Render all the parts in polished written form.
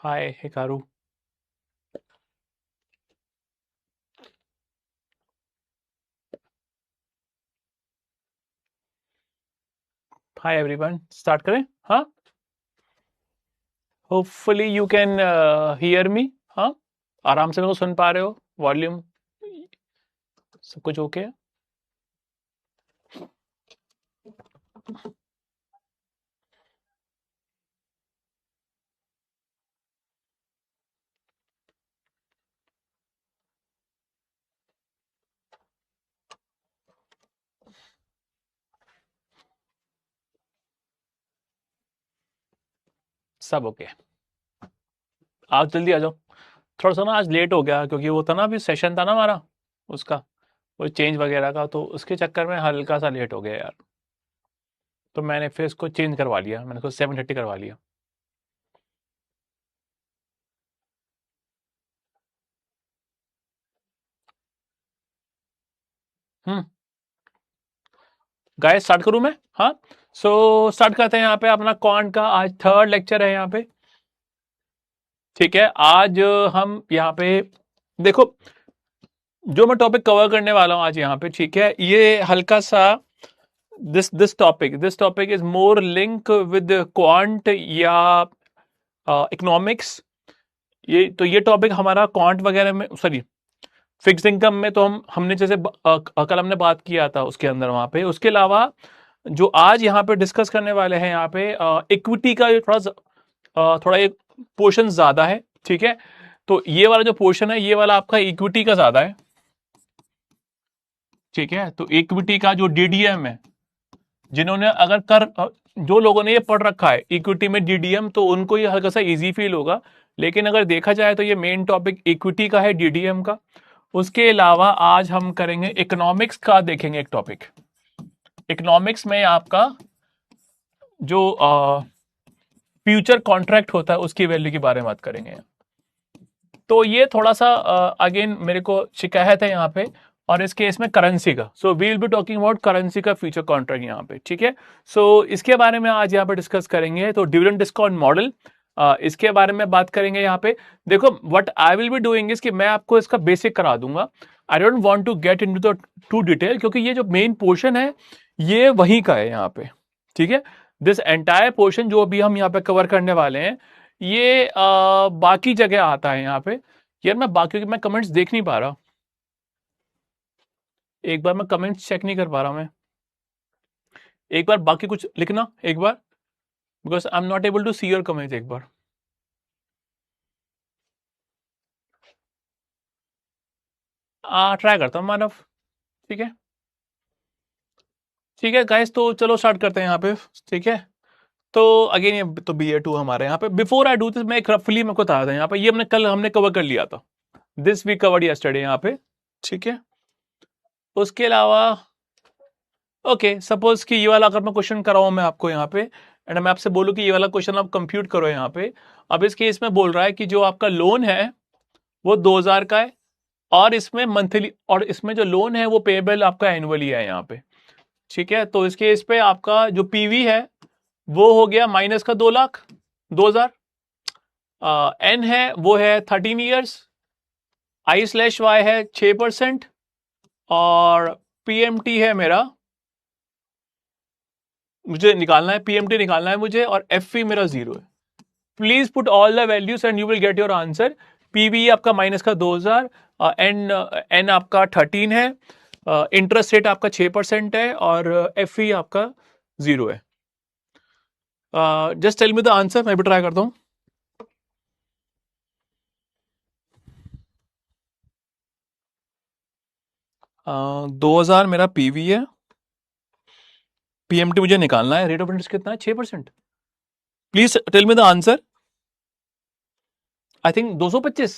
हाय Hikaru. Hi everyone, start करें? हाँ, hopefully you can hear me. हाँ, आराम से मेरे को सुन पा रहे हो? वॉल्यूम सब कुछ ओके है? सब ओके। आज जल्दी आ जाओ। थोड़ा सा ना आज लेट हो गया क्योंकि वो था ना, अभी सेशन था ना हमारा उसका, वो चेंज वगैरह का, तो उसके चक्कर में हल्का सा लेट हो गया यार। तो मैंने फिर इसको चेंज करवा लिया, मैंने उसको 7:30 करवा लिया। हम्म। गाइस स्टार्ट करूं मैं? हाँ। सो स्टार्ट करते हैं। यहाँ पे अपना क्वांट का आज थर्ड लेक्चर है यहाँ पे। ठीक है, आज हम यहाँ पे देखो, जो मैं टॉपिक कवर करने वाला हूं आज यहाँ पे, ठीक है, ये हल्का सा this topic is more link with quant या इकोनॉमिक्स। ये टॉपिक हमारा क्वांट वगैरह में, सॉरी, फिक्स इनकम में तो हमने जैसे कल हमने बात किया था उसके अंदर वहां पे। उसके अलावा जो आज यहाँ पे डिस्कस करने वाले हैं यहाँ पे, इक्विटी का थोड़ा एक पोर्शन ज्यादा है। ठीक है, तो ये वाला जो पोर्शन है, ये वाला आपका इक्विटी का ज्यादा है। ठीक है, तो इक्विटी का जो डीडीएम है, जिन्होंने अगर जो लोगों ने ये पढ़ रखा है इक्विटी में डीडीएम, तो उनको ये हल्का सा इजी फील होगा। लेकिन अगर देखा जाए तो ये मेन टॉपिक इक्विटी का है, डीडीएम का। उसके अलावा आज हम करेंगे इकोनॉमिक्स का, देखेंगे एक टॉपिक। इकोनॉमिक्स में आपका जो फ्यूचर कॉन्ट्रैक्ट होता है उसकी वैल्यू के बारे में बात करेंगे। तो ये थोड़ा सा अगेन मेरे को शिकायत है यहाँ पे, और इस केस में करेंसी का। So we will be talking about currency का फ्यूचर कॉन्ट्रैक्ट यहाँ पे। ठीक है, सो इसके बारे में आज यहाँ पे डिस्कस करेंगे। तो डिविडेंड डिस्काउंट मॉडल, इसके बारे में बात करेंगे यहाँ पे। देखो, what I will be doing is कि मैं आपको इसका बेसिक करा दूंगा। I don't want to get into the too detail, क्योंकि ये जो मेन पोर्शन है ये वहीं का है यहाँ पे। ठीक है, दिस एंटायर पोर्शन जो अभी हम यहाँ पे कवर करने वाले हैं, ये बाकी जगह आता है यहाँ पे। यार मैं बाकी के मैं कमेंट्स देख नहीं पा रहा, एक बार मैं कमेंट्स चेक नहीं कर पा रहा मैं। एक बार बाकी कुछ लिखना एक बार, because I am not able to see your comments एक बार। ट्राई करता हूँ मानव। ठीक है, ठीक है गाइस, तो चलो स्टार्ट करते हैं यहाँ पे। ठीक है, तो अगेन ये तो BA2 हमारे यहाँ पे। बिफोर आई डू दिस, मैं एक रफली मेरे को बता था यहाँ पे, ये हमने कवर कर लिया था। दिस वी कवर्ड यस्टरडे यहाँ पे। ठीक है, उसके अलावा ओके, सपोज कि ये वाला अगर मैं क्वेश्चन कराऊं मैं आपको यहाँ पे, एंड मैं आपसे बोलूं कि ये वाला क्वेश्चन आप कंप्यूट करो यहाँ पे। अब इस केस में बोल रहा है कि जो आपका लोन है वो 2000 का है, और इसमें मंथली, और इसमें जो लोन है वो पेबल आपका एनुअली है यहाँ पे। ठीक है, तो इस केस पे आपका जो पीवी है वो हो गया माइनस का 2 लाख 2000। एन है वो है 13 ईयर्स, I/Y है 6%, और PMT है मेरा, मुझे निकालना है, PMT निकालना है मुझे, और FV मेरा 0 है। Please put all the values and you will get your answer. PV आपका माइनस का 2000, एन एन आपका 13 है, इंटरेस्ट रेट आपका 6% है, और FV आपका 0 है। Just tell me the answer, मैं भी ट्राई करता हूँ। 2000 मेरा पीवी है, PMT मुझे निकालना है, रेट ऑफ इंटरेस्ट कितना है? 6%। Please tell me the answer. I think 225,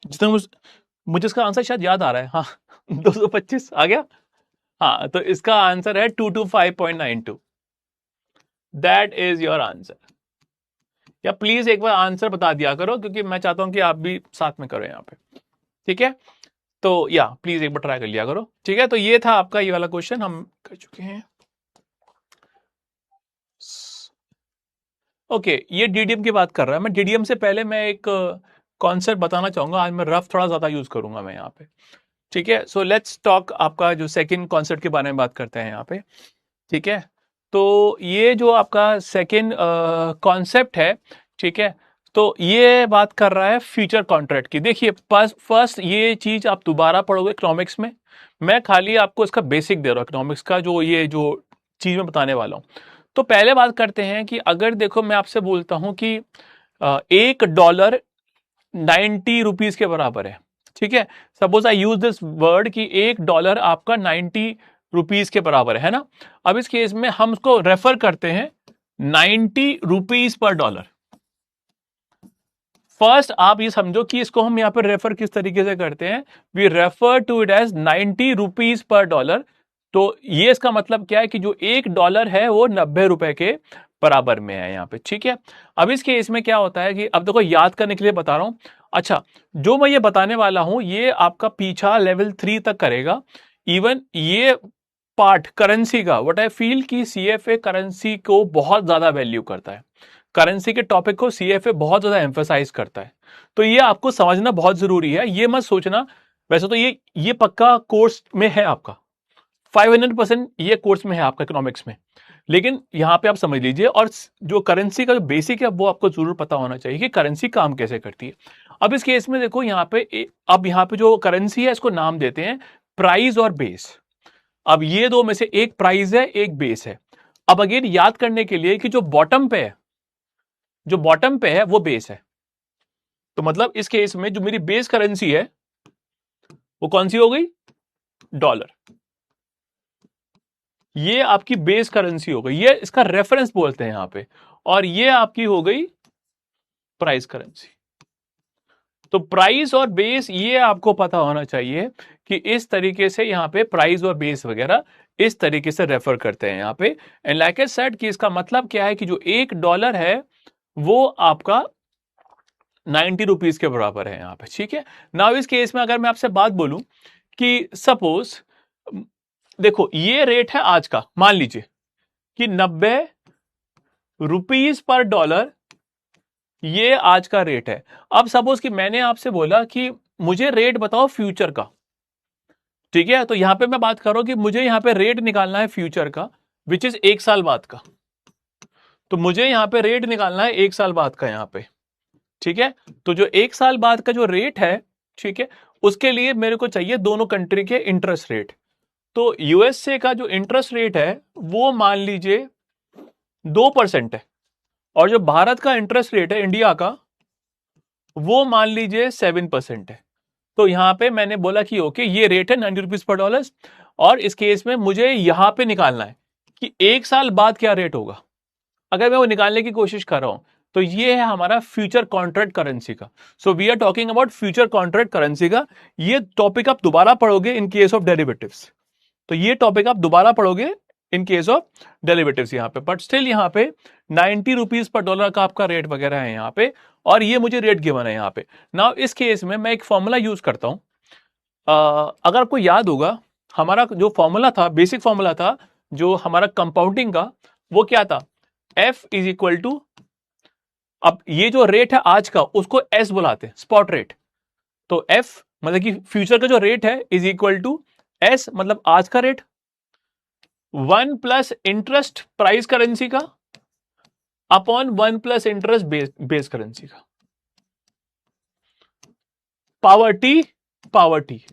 जितना मुझे इसका आंसर शायद याद आ रहा है। हाँ, 225 आ गया। हाँ, तो इसका आंसर है 225.92। That is your answer. या प्लीज एक बार आंसर बता दिया करो, क्योंकि मैं चाहता हूं कि आप भी साथ में करो यहाँ पे। ठीक है, तो या प्लीज एक बार ट्राई कर लिया करो। ठीक है, तो ये था आपका ये वाला क्वेश्चन हम कर चुके हैं। ओके, ये डीडीएम की बात कर रहा है। मैं डीडीएम से पहले मैं एक कॉन्सेप्ट बताना चाहूंगा। आज मैं रफ थोड़ा ज्यादा यूज करूंगा मैं यहाँ पे, ठीक है। सो लेट्स टॉक, आपका जो सेकंड कॉन्सेप्ट के बारे में बात करते हैं यहाँ पे, ठीक है। तो ये जो आपका सेकंड कॉन्सेप्ट है, ठीक है, तो ये बात कर रहा है फ्यूचर कॉन्ट्रैक्ट की। देखिए फर्स्ट ये चीज आप दोबारा पढ़ोगे इकोनॉमिक्स में, मैं खाली आपको इसका बेसिक दे रहा हूँ इकोनॉमिक्स का, जो ये जो चीज मैं बताने वाला हूँ। तो पहले बात करते हैं कि अगर देखो मैं आपसे बोलता हूं कि $1 90 रुपीज के बराबर है, ठीक है। Suppose I use this word कि $1 आपका 90 रुपीज के बराबर है ना। अब इस केस में हम उसको रेफर करते हैं 90 रुपीज पर डॉलर। फर्स्ट आप ये समझो कि इसको हम यहां पर रेफर किस तरीके से करते हैं, we refer to it as 90 rupees per dollar. तो ये इसका मतलब क्या है कि जो $1 है वो 90 रुपए के बराबर में है यहाँ पे, ठीक है। अब इस केस में क्या होता है कि अब देखो याद करने के लिए बता रहा हूं। अच्छा, जो मैं ये बताने वाला हूं ये आपका पीछा लेवल 3 तक करेगा। इवन ये पार्ट करेंसी का, व्हाट आई फील कि सीएफए करेंसी को बहुत ज्यादा वैल्यू करता है, करेंसी के टॉपिक को सीएफए बहुत ज्यादा एम्फेसाइज करता है। तो ये आपको समझना बहुत जरूरी है। ये मत सोचना, वैसे तो ये पक्का कोर्स में है आपका, 500% ये कोर्स में है आपका इकोनॉमिक्स में, लेकिन यहां पे आप समझ लीजिए। और जो करेंसी का जो बेसिक है वो आपको जरूर पता होना चाहिए कि करेंसी काम कैसे करती है। अब इस केस में देखो यहाँ पे अब यहाँ पे जो करेंसी है इसको नाम देते हैं प्राइस और बेस। अब ये दो में से एक प्राइस है एक बेस है। अब अगेन याद करने के लिए कि जो बॉटम पे है, जो बॉटम पे है वो बेस है। तो मतलब इस केस में जो मेरी बेस करेंसी है वो कौन सी हो गई, डॉलर। ये आपकी बेस करेंसी हो गई, ये इसका रेफरेंस बोलते हैं यहां पे। और ये आपकी हो गई प्राइस करेंसी। तो प्राइस और बेस ये आपको पता होना चाहिए कि इस तरीके से यहां पे प्राइस और बेस वगैरह इस तरीके से रेफर करते हैं यहां पे। एंड लाइक आई सेड कि इसका मतलब क्या है कि जो $1 है वो आपका 90 रुपीज के बराबर है यहां पे, ठीक है। नाउ इस केस में अगर मैं आपसे बात बोलूं कि सपोज देखो ये रेट है आज का, मान लीजिए कि 90 रुपीज पर डॉलर ये आज का रेट है। अब सपोज कि मैंने आपसे बोला कि मुझे रेट बताओ फ्यूचर का, ठीक है। तो यहां पे मैं बात कर रहा हूं कि मुझे यहां पे रेट निकालना है फ्यूचर का, विच इज 1 साल बाद का। तो मुझे यहां पे रेट निकालना है 1 साल बाद का यहां पे, ठीक है। तो जो 1 साल बाद का जो रेट है, ठीक है, उसके लिए मेरे को चाहिए दोनों कंट्री के इंटरेस्ट रेट। तो यूएसए का जो इंटरेस्ट रेट है वो मान लीजिए 2% है, और जो भारत का इंटरेस्ट रेट है इंडिया का वो मान लीजिए 7% है। तो यहां पे मैंने बोला कि ओके ये रेट है 90 रुपीज पर डॉलर, और इस केस में मुझे यहां पे निकालना है कि 1 साल बाद क्या रेट होगा। अगर मैं वो निकालने की कोशिश कर रहा हूं तो ये है हमारा फ्यूचर कॉन्ट्रैक्ट करेंसी का। So we are talking about future contract currency का। ये टॉपिक आप दोबारा पढ़ोगे इन केस ऑफ डेरिवेटिव्स। तो ये टॉपिक आप दोबारा पढ़ोगे इन केस ऑफ डेरिवेटिव्स यहां पे, बट स्टिल यहां पे 90 रुपीज पर डॉलर का आपका रेट वगैरह है यहां पे, और ये मुझे रेट गिवन है यहां पे। नाउ इस केस में मैं एक फॉर्मूला यूज करता हूं। अगर आपको याद होगा हमारा जो फॉर्मूला था, बेसिक फॉर्मूला था जो हमारा कंपाउंडिंग का, वो क्या था, F इज इक्वल टू, अब ये जो रेट है आज का उसको S बुलाते हैं, स्पॉट रेट। तो F मतलब कि फ्यूचर का जो रेट है इज इक्वल टू S मतलब आज का rate, 1 plus interest price currency का upon 1 plus interest base currency का, पावर टी।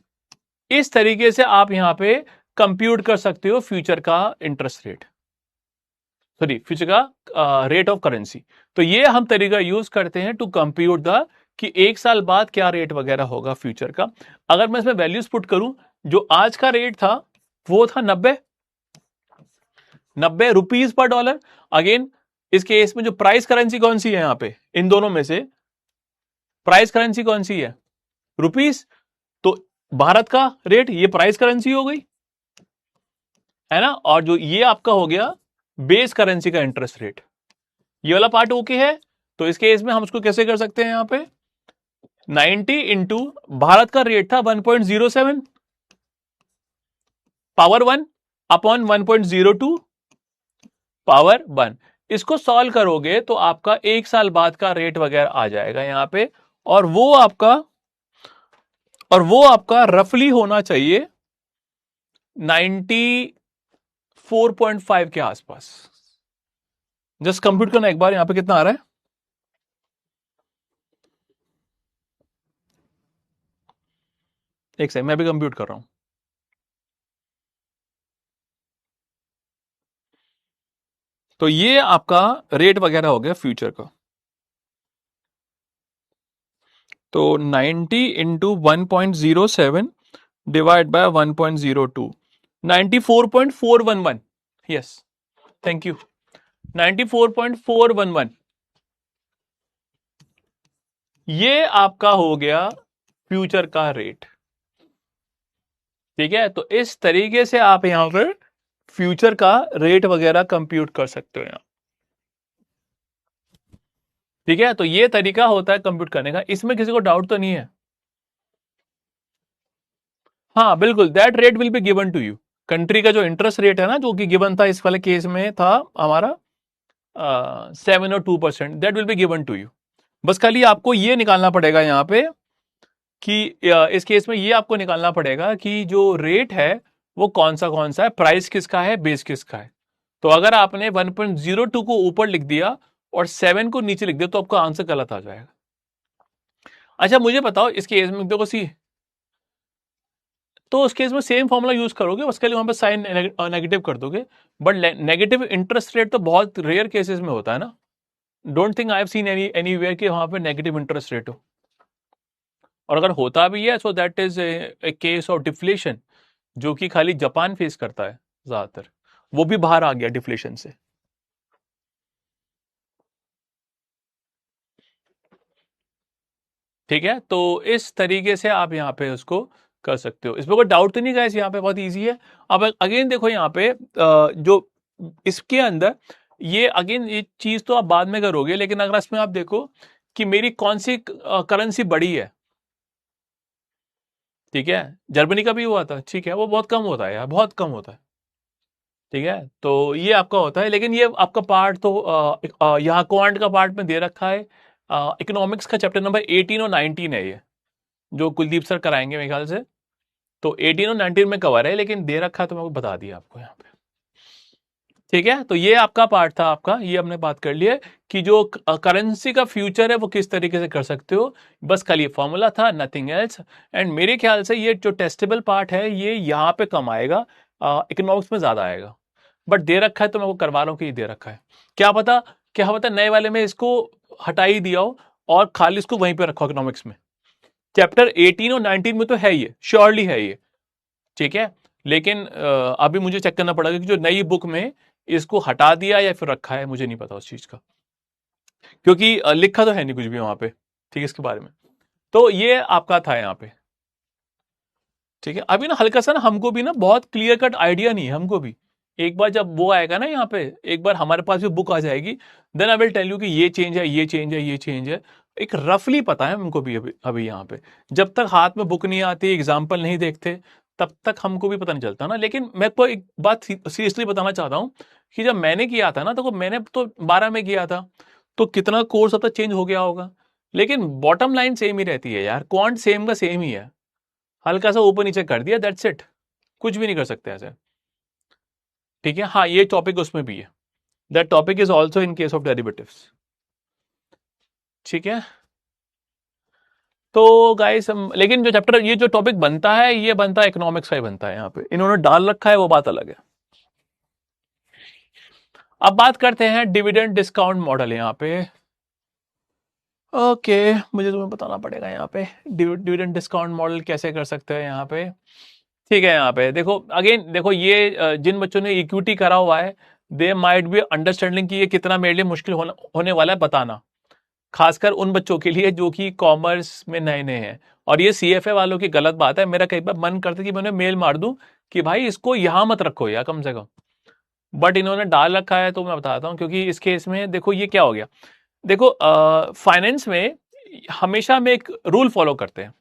इस तरीके से आप यहां पे कंप्यूट कर सकते हो फ्यूचर का इंटरेस्ट रेट, सॉरी फ्यूचर का रेट ऑफ करेंसी। तो ये हम तरीका यूज करते हैं टू कंप्यूट द कि 1 साल बाद क्या रेट वगैरह होगा फ्यूचर का। अगर मैं इसमें वैल्यूज पुट करूं, जो आज का रेट था वो था 90 रुपीज पर डॉलर। अगेन इस केस में जो प्राइस करेंसी कौन सी है यहां पे, इन दोनों में से प्राइस करेंसी कौन सी है, रुपीज। तो भारत का रेट ये प्राइस करेंसी हो गई है ना, और जो ये आपका हो गया बेस करेंसी का इंटरेस्ट रेट। ये वाला पार्ट ओके है। तो इस केस में हम उसको कैसे कर सकते हैं, यहां पे 90 इंटू भारत का रेट था 1.07 पावर 1 अपॉन 1.02 पावर 1। इसको सॉल्व करोगे तो आपका 1 साल बाद का रेट वगैरह आ जाएगा यहाँ पे, और वो आपका रफली होना चाहिए 94.5 के आसपास। जस्ट कंप्यूट करना एक बार, यहां पे कितना आ रहा है। एक सेकंड, मैं भी कंप्यूट कर रहा हूं। तो ये आपका रेट वगैरह हो गया फ्यूचर का। तो 90 into 1.07 divide by 1.02, 94.411। Yes, thank you. 94.411 ये आपका हो गया फ्यूचर का रेट। ठीक है, तो इस तरीके से आप यहां पर फ्यूचर का रेट वगैरह कंप्यूट कर सकते हो यहां। ठीक है, तो ये तरीका होता है कंप्यूट करने का, इसमें किसी को डाउट तो नहीं है। हाँ बिल्कुल, that rate will be given to you. Country का जो इंटरेस्ट रेट है ना, जो कि गिवन था इस वाले केस में था हमारा 7 और 2%, that will be given to you. बस खाली आपको ये निकालना पड़ेगा यहाँ पे कि इस केस में ये आपको निकालना पड़ेगा कि जो रेट है वो कौन सा है, प्राइस किसका है, बेस किसका है। तो अगर आपने 1.02 को ऊपर लिख दिया और 7 को नीचे लिख दिया तो आपका आंसर गलत आ जाएगा। अच्छा मुझे बताओ इस केस में देखो सी, तो उस केस में सेम फॉर्मूला यूज करोगे, उसके लिए वहां पर साइन नेगेटिव कर दोगे। बट नेगेटिव इंटरेस्ट रेट तो बहुत रेयर केसेस में होता है ना। Don't think I have seen anywhere कि वहां पे नेगेटिव इंटरेस्ट रेट हो। और अगर होता भी है so that is a case of deflation, जो कि खाली जापान फेस करता है ज्यादातर, वो भी बाहर आ गया डिफ्लेशन से। ठीक है, तो इस तरीके से आप यहाँ पे उसको कर सकते हो। इसमें कोई डाउट तो नहीं गाइस, यहाँ पे बहुत इजी है। अब अगेन देखो यहाँ पे जो इसके अंदर ये अगेन ये चीज तो आप बाद में करोगे, लेकिन अगर इसमें आप देखो कि मेरी कौन सी करेंसी बड़ी है। ठीक है, जर्मनी का भी हुआ था, ठीक है, वो बहुत कम होता है यार, बहुत कम होता है। ठीक है, तो ये आपका होता है, लेकिन ये आपका पार्ट तो यहाँ क्वांट का पार्ट में दे रखा है। इकोनॉमिक्स का चैप्टर नंबर 18 और 19 है ये, जो कुलदीप सर कराएंगे मेरे ख्याल से। तो 18 और 19 में कवर है, लेकिन दे रखा है तो मैं बता दिया आपको यहाँ पे। ठीक है, तो ये आपका पार्ट था आपका, ये हमने बात कर लिया कि जो करेंसी का फ्यूचर है वो किस तरीके से कर सकते हो। बस खाली फॉर्मूला था, नथिंग एल्स। एंड मेरे ख्याल से ये जो टेस्टेबल पार्ट है ये यहाँ पे कम आएगा, इकोनॉमिक्स में ज्यादा आएगा। बट दे रखा है तो मैं वो करवा रहा हूँ कि दे रखा है। क्या पता नए वाले में इसको हटा ही दिया हो और खाली इसको वहीं पे रखो इकोनॉमिक्स में। चैप्टर 18 और 19 में तो है ये, श्योरली है ये। ठीक है, लेकिन अभी मुझे चेक करना पड़ेगा कि जो नई बुक में इसको हटा दिया या फिर रखा है, मुझे नहीं पता उस चीज का, क्योंकि लिखा तो है नहीं कुछ भी वहां पे। ठीक है, इसके बारे में तो ये आपका था यहाँ पे। ठीक है, अभी ना हल्का सा ना हमको भी ना बहुत क्लियर कट आइडिया नहीं है हमको भी। एक बार जब वो आएगा ना यहाँ पे, एक बार हमारे पास भी बुक आ जाएगी, then I will tell you कि ये चेंज है, ये चेंज है, ये चेंज है। एक रफली पता है हमको भी अभी यहाँ पे। जब तक हाथ में बुक नहीं आती, एग्जाम्पल नहीं देखते, तब तक हमको भी पता नहीं चलता ना। लेकिन मैं को एक बात सीरियसली बताना चाहता हूँ कि जब मैंने किया था ना, तो मैंने तो 12 में किया था, तो कितना कोर्स अब तक चेंज हो गया होगा, लेकिन बॉटम लाइन सेम ही रहती है यार, क्वांट सेम का सेम ही है, हल्का सा ऊपर नीचे कर दिया, दैट्स इट। कुछ भी नहीं कर सकते ऐसे। ठीक है, हाँ ये टॉपिक उसमें भी है, that topic is also in case of derivatives. ठीक है, तो गाइस लेकिन जो चैप्टर ये जो टॉपिक बनता है ये बनता है इकोनॉमिक्स का ही बनता है, यहाँ पे इन्होंने डाल रखा है वो बात अलग है। अब बात करते हैं डिविडेंड डिस्काउंट मॉडल यहाँ पे। ओके, मुझे तुम्हें बताना पड़ेगा यहाँ पे डिविडेंड डिस्काउंट मॉडल कैसे कर सकते हैं यहाँ पे। ठीक है, यहाँ पे देखो अगेन, देखो ये जिन बच्चों ने इक्विटी करा हुआ है, दे माइट बी अंडरस्टैंडिंग कि ये कितना मेरे लिए मुश्किल होने वाला है बताना, खासकर उन बच्चों के लिए जो कि कॉमर्स में नए नए हैं। और ये सीएफए वालों की गलत बात है, मेरा कई बार मन करता है कि मैं उन्हें मेल मार दूं कि भाई इसको यहां मत रखो यार कम से कम, बट इन्होंने डाल रखा है तो मैं बताता हूं। क्योंकि इस केस में देखो ये क्या हो गया, देखो फाइनेंस में हमेशा हम एक रूल फॉलो करते हैं।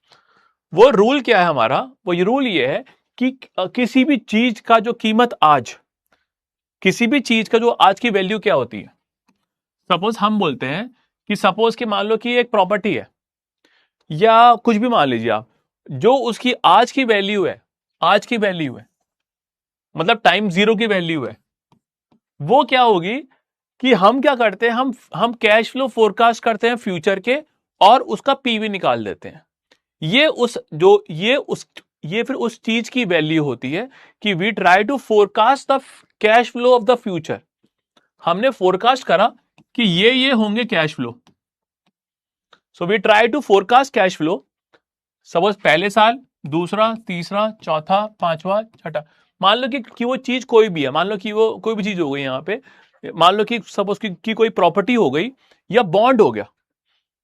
वो रूल क्या है हमारा, वो ये रूल ये है कि किसी भी चीज का जो कीमत आज, किसी भी चीज का जो आज की वैल्यू क्या होती है, सपोज हम बोलते हैं कि सपोज कि मान लो कि एक प्रॉपर्टी है या कुछ भी मान लीजिए आप, जो उसकी आज की वैल्यू है, आज की वैल्यू है मतलब टाइम जीरो की वैल्यू है, वो क्या होगी कि हम क्या करते हैं, हम कैश फ्लो फोरकास्ट करते हैं फ्यूचर के और उसका पीवी निकाल देते हैं। ये उस जो ये फिर उस चीज की वैल्यू होती है कि we try to forecast the cash flow of the future. हमने फोरकास्ट करा कि ये होंगे cash flow, so we try to forecast cash flow. Suppose पहले साल, दूसरा, तीसरा, चौथा, पांचवा, छठा, मान लो कि वो चीज कोई भी है, मान लो कि वो कोई भी चीज हो गई यहाँ पे, मान लो कि सपोज कि कोई प्रॉपर्टी हो गई या बॉन्ड हो गया।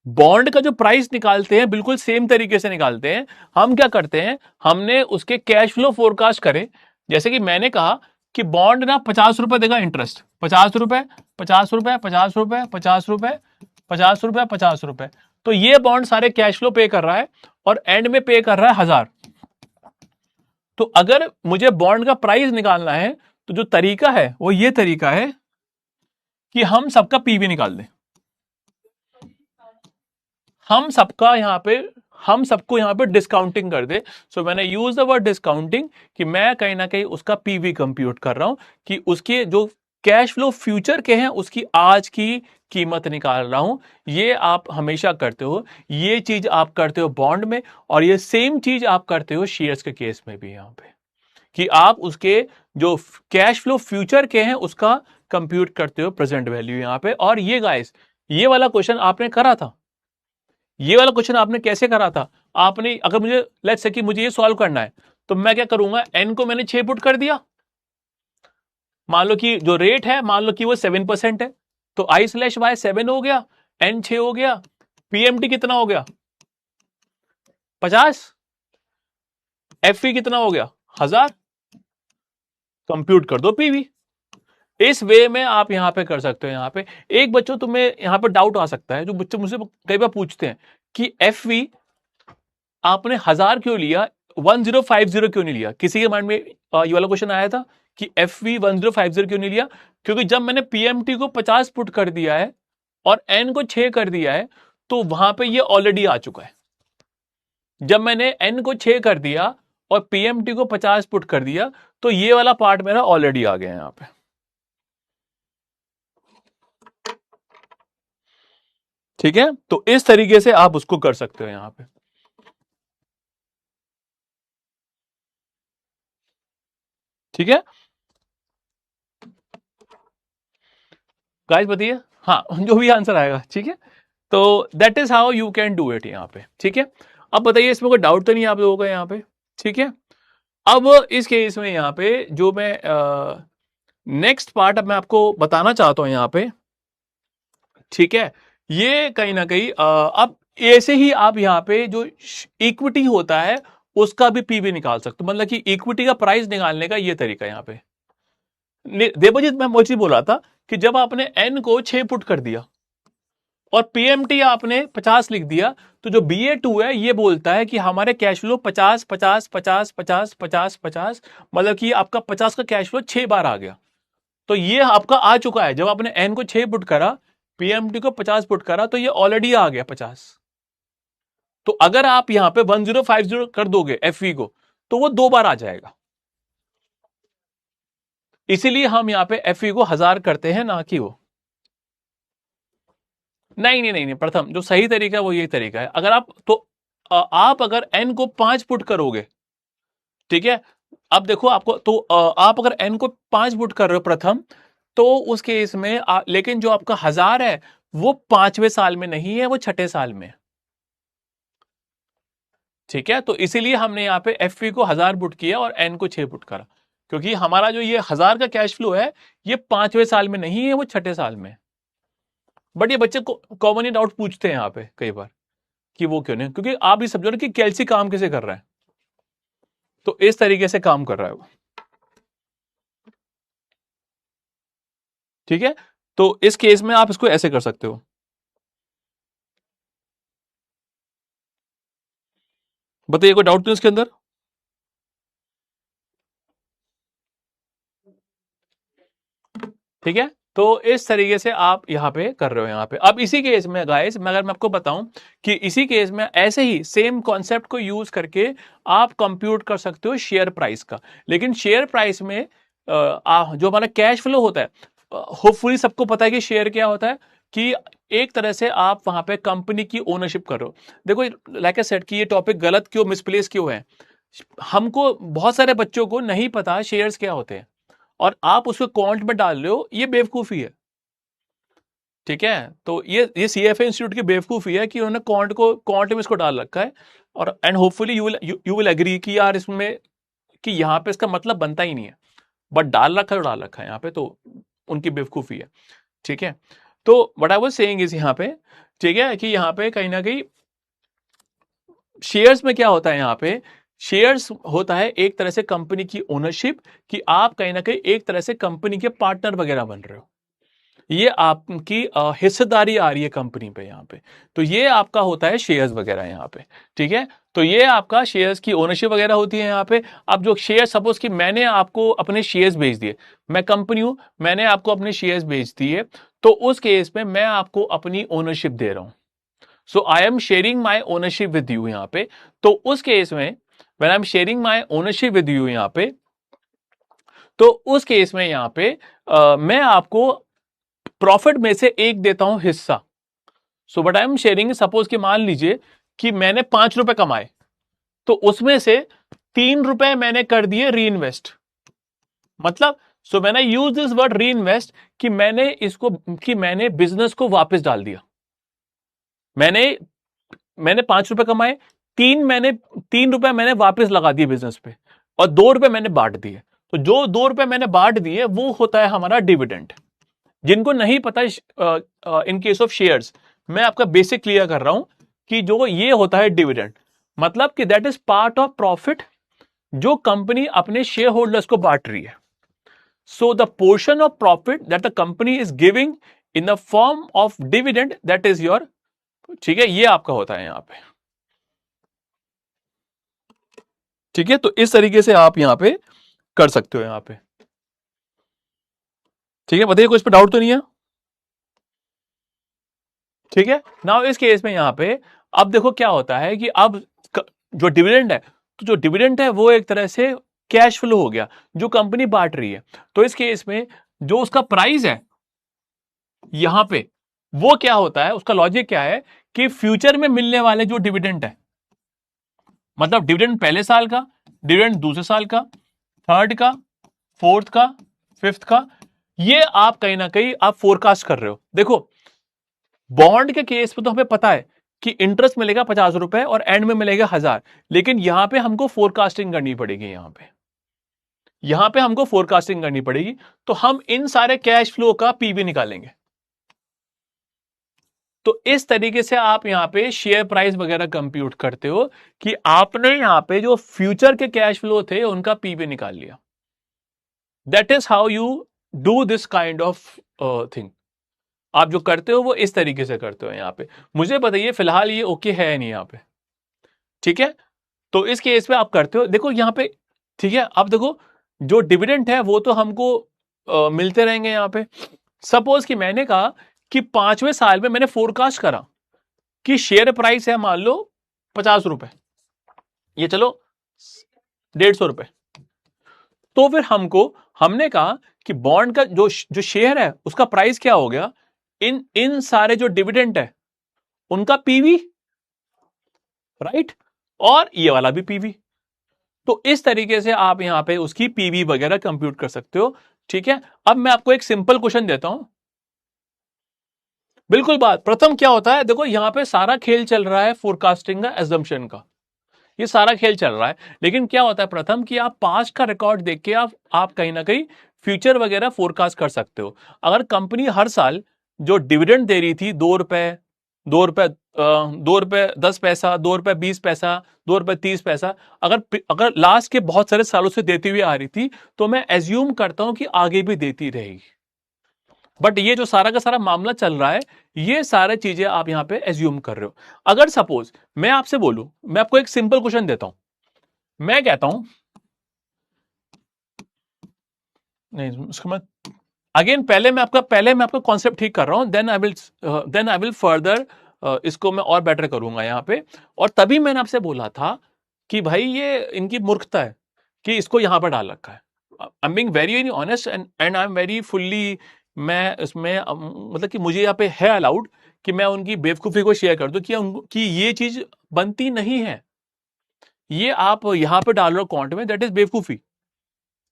बॉन्ड का जो प्राइस निकालते हैं बिल्कुल सेम तरीके से निकालते हैं। हम क्या करते हैं, हमने उसके कैश फ्लो फोरकास्ट करे। जैसे कि मैंने कहा कि बॉन्ड ना 50 रुपए देगा इंटरेस्ट, 50 रुपए, 50 रुपए, 50 रुपए, 50 रुपए, 50 रुपए, 50 रुपए। तो ये बॉन्ड सारे कैश फ्लो पे कर रहा है और एंड में पे कर रहा है 1000। तो अगर मुझे बॉन्ड का प्राइस निकालना है तो जो तरीका है वो ये तरीका है कि हम सबका पीवी निकाल दें। हम सबका यहां पे हम सबको यहां पे डिस्काउंटिंग कर दे। सो मैंने यूज द वर्ड डिस्काउंटिंग कि मैं कहीं ना कहीं उसका पीवी कंप्यूट कर रहा हूं कि उसके जो कैश फ्लो फ्यूचर के हैं उसकी आज की कीमत निकाल रहा हूं। ये आप हमेशा करते हो, ये चीज आप करते हो बॉन्ड में, और ये सेम चीज आप करते हो शेयर्स के केस में भी यहां पे, कि आप उसके जो कैश फ्लो फ्यूचर के हैं उसका कंप्यूट करते हो प्रेजेंट वैल्यू यहां पे। और ये गाइस, ये वाला क्वेश्चन आपने करा था, ये वाला क्वेश्चन आपने कैसे करा था? आपने, अगर मुझे लेट्स से कि मुझे ये सॉल्व करना है तो मैं क्या करूंगा, एन को मैंने 6 पुट कर दिया। मान लो कि जो रेट है मान लो कि वो 7% है, तो आई स्लैश वाई 7 हो गया, एन 6 हो गया, पीएमटी कितना हो गया 50, एफ कितना हो गया 1000, कंप्यूट कर दो पीवी। इस वे में आप यहां पे कर सकते हो। यहां पे एक बच्चों तुम्हें यहां पे डाउट आ सकता है, जो बच्चे मुझसे कई बार पूछते हैं कि एफ आपने 1000 क्यों लिया, 1050 क्यों नहीं लिया? किसी के माइंड में ये वाला क्वेश्चन आया था कि एफ वी 1050 क्यों नहीं लिया? क्योंकि जब मैंने पीएमटी को 50 पुट कर दिया है और एन को 6 कर दिया है तो वहां पे ये ऑलरेडी आ चुका है। जब मैंने एन को 6 कर दिया और पीएमटी को 50 पुट कर दिया तो ये वाला पार्ट मेरा ऑलरेडी आ गया यहां पे। ठीक है, तो इस तरीके से आप उसको कर सकते हो यहां पे। ठीक है गाइस, बताइए हाँ जो भी आंसर आएगा। ठीक है, तो that is how you can do it यहाँ पे। ठीक है, अब बताइए इसमें कोई डाउट तो नहीं आप लोगों का यहाँ पे? ठीक है, अब इस केस में यहाँ पे जो मैं नेक्स्ट पार्ट अब मैं आपको बताना चाहता हूं यहाँ पे। ठीक है, ये कहीं ना कहीं अब ऐसे ही आप यहाँ पे जो इक्विटी होता है उसका भी पीवी निकाल सकते हो। मतलब कि इक्विटी का प्राइस निकालने का ये तरीका यहाँ पे। देवजीत, मैं वो चीज बोल रहा था कि जब आपने एन को 6 पुट कर दिया और पीएमटी आपने 50 लिख दिया, तो जो BA2 है ये बोलता है कि हमारे कैश फ्लो 50 50 50 50 50 50, मतलब कि आपका 50 का कैश फ्लो 6 बार आ गया। तो ये आपका आ चुका है। जब आपने एन को 6 पुट करा, पीएमटी को 50 पुट करा, तो ये ऑलरेडी आ गया 50। तो अगर आप यहां पे 1050 कर दोगे एफवी को तो वो 2 बार आ जाएगा। इसीलिए हम यहां पे एफवी को 1000 करते हैं, ना कि वो। नहीं नहीं नहीं नहीं, प्रथम जो सही तरीका है वो यही तरीका है। अगर आप तो आप अगर एन को 5 पुट करोगे, ठीक है, अब देखो आपको तो आप अगर एन को 5 पुट कर रहे हो प्रथम, तो उस केस में लेकिन जो आपका 1000 है वो 5वें साल में नहीं है, वो छठे साल में। ठीक है, तो इसीलिए हमने यहाँ पे एफ को 1000 पुट किया और एन को 6 पुट करा, क्योंकि हमारा जो ये 1000 का कैश फ्लो है ये 5वें साल में नहीं है, वो छठे साल में। बट ये बच्चे को कॉमन डाउट पूछते हैं यहाँ पे कई बार कि वो क्यों नहीं, क्योंकि आप ये समझो ना कि कैलसी काम कैसे कर रहा है। तो इस तरीके से काम कर रहा है वो। ठीक है, तो इस केस में आप इसको ऐसे कर सकते हो। बताइए कोई डाउट नहीं इसके अंदर? ठीक है, तो इस तरीके से आप यहाँ पे कर रहे हो यहाँ पे। अब इसी केस में गाइस अगर मैं आपको बताऊं कि इसी केस में ऐसे ही सेम कॉन्सेप्ट को यूज करके आप कंप्यूट कर सकते हो शेयर प्राइस का। लेकिन शेयर प्राइस में जो हमारा कैश फ्लो होता है, होपफुली सबको पता है कि शेयर क्या होता है, कि एक तरह से आप वहां पे कंपनी की ओनरशिप करो। देखो लाइक आई सेड कि ये टॉपिक गलत क्यों, मिसप्लेस क्यों है, हमको बहुत सारे बच्चों को नहीं पता शेयर्स क्या होते हैं और आप उसको क्वांट में डाल रहे हो, ये बेवकूफी है। ठीक है, तो ये सीएफए इंस्टीट्यूट की बेवकूफी है कि उन्होंने क्वांट में इसको डाल रखा है। और and hopefully you will agree कि यार इसमें कि यहाँ पे इसका मतलब बनता ही नहीं है, बट डाल रखा है तो डाल रखा है यहाँ पे, तो उनकी बेवकूफी है। ठीक है, तो what I was saying is यहाँ पे, ठीक है, कि यहाँ पे कहीं ना कहीं शेयर्स में क्या होता है, यहाँ पे शेयर्स होता है एक तरह से कंपनी की ओनरशिप, कि आप कहीं ना कहीं एक तरह से कंपनी के पार्टनर वगैरह बन रहे हो, ये आपकी हिस्सेदारी आ रही है कंपनी पे यहाँ पे, तो ये आपका होता है शेयर्स वगैरह यहाँ पे। ठीक है, तो ये आपका शेयर्स की ओनरशिप वगैरह होती है यहाँ पे। अब जो शेयर, सपोज कि मैंने आपको अपने शेयर्स बेच दिए, मैं कंपनी हूं, मैंने आपको अपने शेयर्स बेच दिए, तो उस केस में मैं आपको अपनी ओनरशिप दे रहा हूं। So I am sharing my ownership with you यहाँ पे। तो उस केस में when I am sharing my ownership with you यहाँ पे, तो उस केस में यहाँ पे मैं आपको प्रॉफिट में से एक देता हूं हिस्सा। So but I am sharing, suppose कि मान लीजिए कि मैंने 5 रुपए कमाए, तो उसमें से 3 रुपए मैंने कर दिए री इन्वेस्ट। मतलब सो मैंने यूज दिस वर्ड री इन्वेस्ट, कि मैंने बिजनेस को वापस डाल दिया। मैंने 5 रुपए कमाए, 3 रुपए मैंने वापस लगा दिए बिजनेस पे, और 2 रुपए मैंने बांट दिए। तो जो 2 रुपए मैंने बांट दिए वो होता है हमारा डिविडेंड। जिनको नहीं पता इन केस ऑफ शेयर्स, मैं आपका बेसिक क्लियर कर रहा हूं कि जो ये होता है डिविडेंड, मतलब कि that is part of profit जो कंपनी अपने शेयर होल्डर्स को बांट रही है। So the portion of profit that the company is giving in the form of dividend, that is your, ठीक है, ये आपका होता है यहां पे। ठीक है, तो इस तरीके से आप यहां पे कर सकते हो यहां पे। ठीक है, बताइए कोई इस पर डाउट तो नहीं है? ठीक है, नाउ इस केस में यहां पे अब देखो क्या होता है कि अब जो डिविडेंड है, तो जो डिविडेंड है वो एक तरह से कैश फ्लो हो गया जो कंपनी बांट रही है। तो इस केस में जो उसका प्राइस है यहां पे, वो क्या होता है, उसका लॉजिक क्या है कि फ्यूचर में मिलने वाले जो डिविडेंड है, मतलब डिविडेंड पहले साल का, डिविडेंड दूसरे साल का, थर्ड का, फोर्थ का, फिफ्थ का, ये आप कहीं ना कहीं आप फोरकास्ट कर रहे हो। देखो बॉन्ड के केस में तो हमें पता है कि इंटरेस्ट मिलेगा 50 रुपए और एंड में मिलेगा 1000, लेकिन यहां पे हमको फोरकास्टिंग करनी पड़ेगी। यहां पे हमको फोरकास्टिंग करनी पड़ेगी, तो हम इन सारे कैश फ्लो का पीवी निकालेंगे। तो इस तरीके से आप यहां पे शेयर प्राइस वगैरह कंप्यूट करते हो कि आपने यहां पे जो फ्यूचर के कैश फ्लो थे उनका पीवी निकाल लिया। That is how you do this kind of thing. आप जो करते हो वो इस तरीके से करते हो यहां पे। मुझे बताइए फिलहाल ये ओके है नहीं यहां पे? ठीक है, तो इस केस पे आप करते हो, देखो यहां पे। ठीक है, अब देखो जो डिविडेंड है वो तो हमको मिलते रहेंगे यहां पे। सपोज कि मैंने कहा कि 5वें साल में मैंने फोरकास्ट करा कि शेयर प्राइस है मान लो 50 रुपए, ये चलो 150 रुपए। तो फिर हमने कहा कि बॉन्ड का जो शेयर है उसका प्राइस क्या हो गया, इन सारे जो डिविडेंड है उनका पीवी, राइट, और ये वाला भी पीवी। तो इस तरीके से आप यहां पे उसकी पीवी वगैरह कंप्यूट कर सकते हो। ठीक है, अब मैं आपको एक सिंपल क्वेश्चन देता हूं। बिल्कुल बात प्रथम क्या होता है, देखो यहां पे सारा खेल चल रहा है फोरकास्टिंग का, एजम्पशन का, ये सारा खेल चल रहा है। लेकिन क्या होता है प्रथम कि आप पास्ट का रिकॉर्ड देख के आप कहीं ना कहीं फ्यूचर वगैरह फोरकास्ट कर सकते हो। अगर कंपनी हर साल जो डिविडेंड दे रही थी 2 रुपए, 2 रुपए, 2 रुपए 10 पैसा, 2 रुपए 20 पैसा, 2 रुपए 30 पैसा, अगर लास्ट के बहुत सारे सालों से देती हुई आ रही थी, तो मैं एज्यूम करता हूं कि आगे भी देती रहेगी। बट ये जो सारा का सारा मामला चल रहा है, ये सारे चीजें आप यहां पे एज्यूम कर रहे हो। अगर सपोज मैं आपसे बोलूं, मैं आपको एक सिंपल क्वेश्चन देता हूं, मैं कहता हूं, नहीं उसको मैं अगेन पहले मैं आपका कॉन्सेप्ट ठीक कर रहा हूं, देन आई विल फर्दर इसको मैं और बेटर करूंगा यहाँ पे। और तभी मैंने आपसे बोला था कि भाई ये इनकी मूर्खता है कि इसको यहां पर डाल रखा है। I am being very very honest and I am very fully, मैं इसमें मतलब कि मुझे यहाँ पे है अलाउड कि मैं उनकी बेवकूफी को शेयर कर दूं कि ये चीज बनती नहीं है, ये आप यहां पे डाल रहे हो कॉन्ट में, दैट इज बेवकूफी,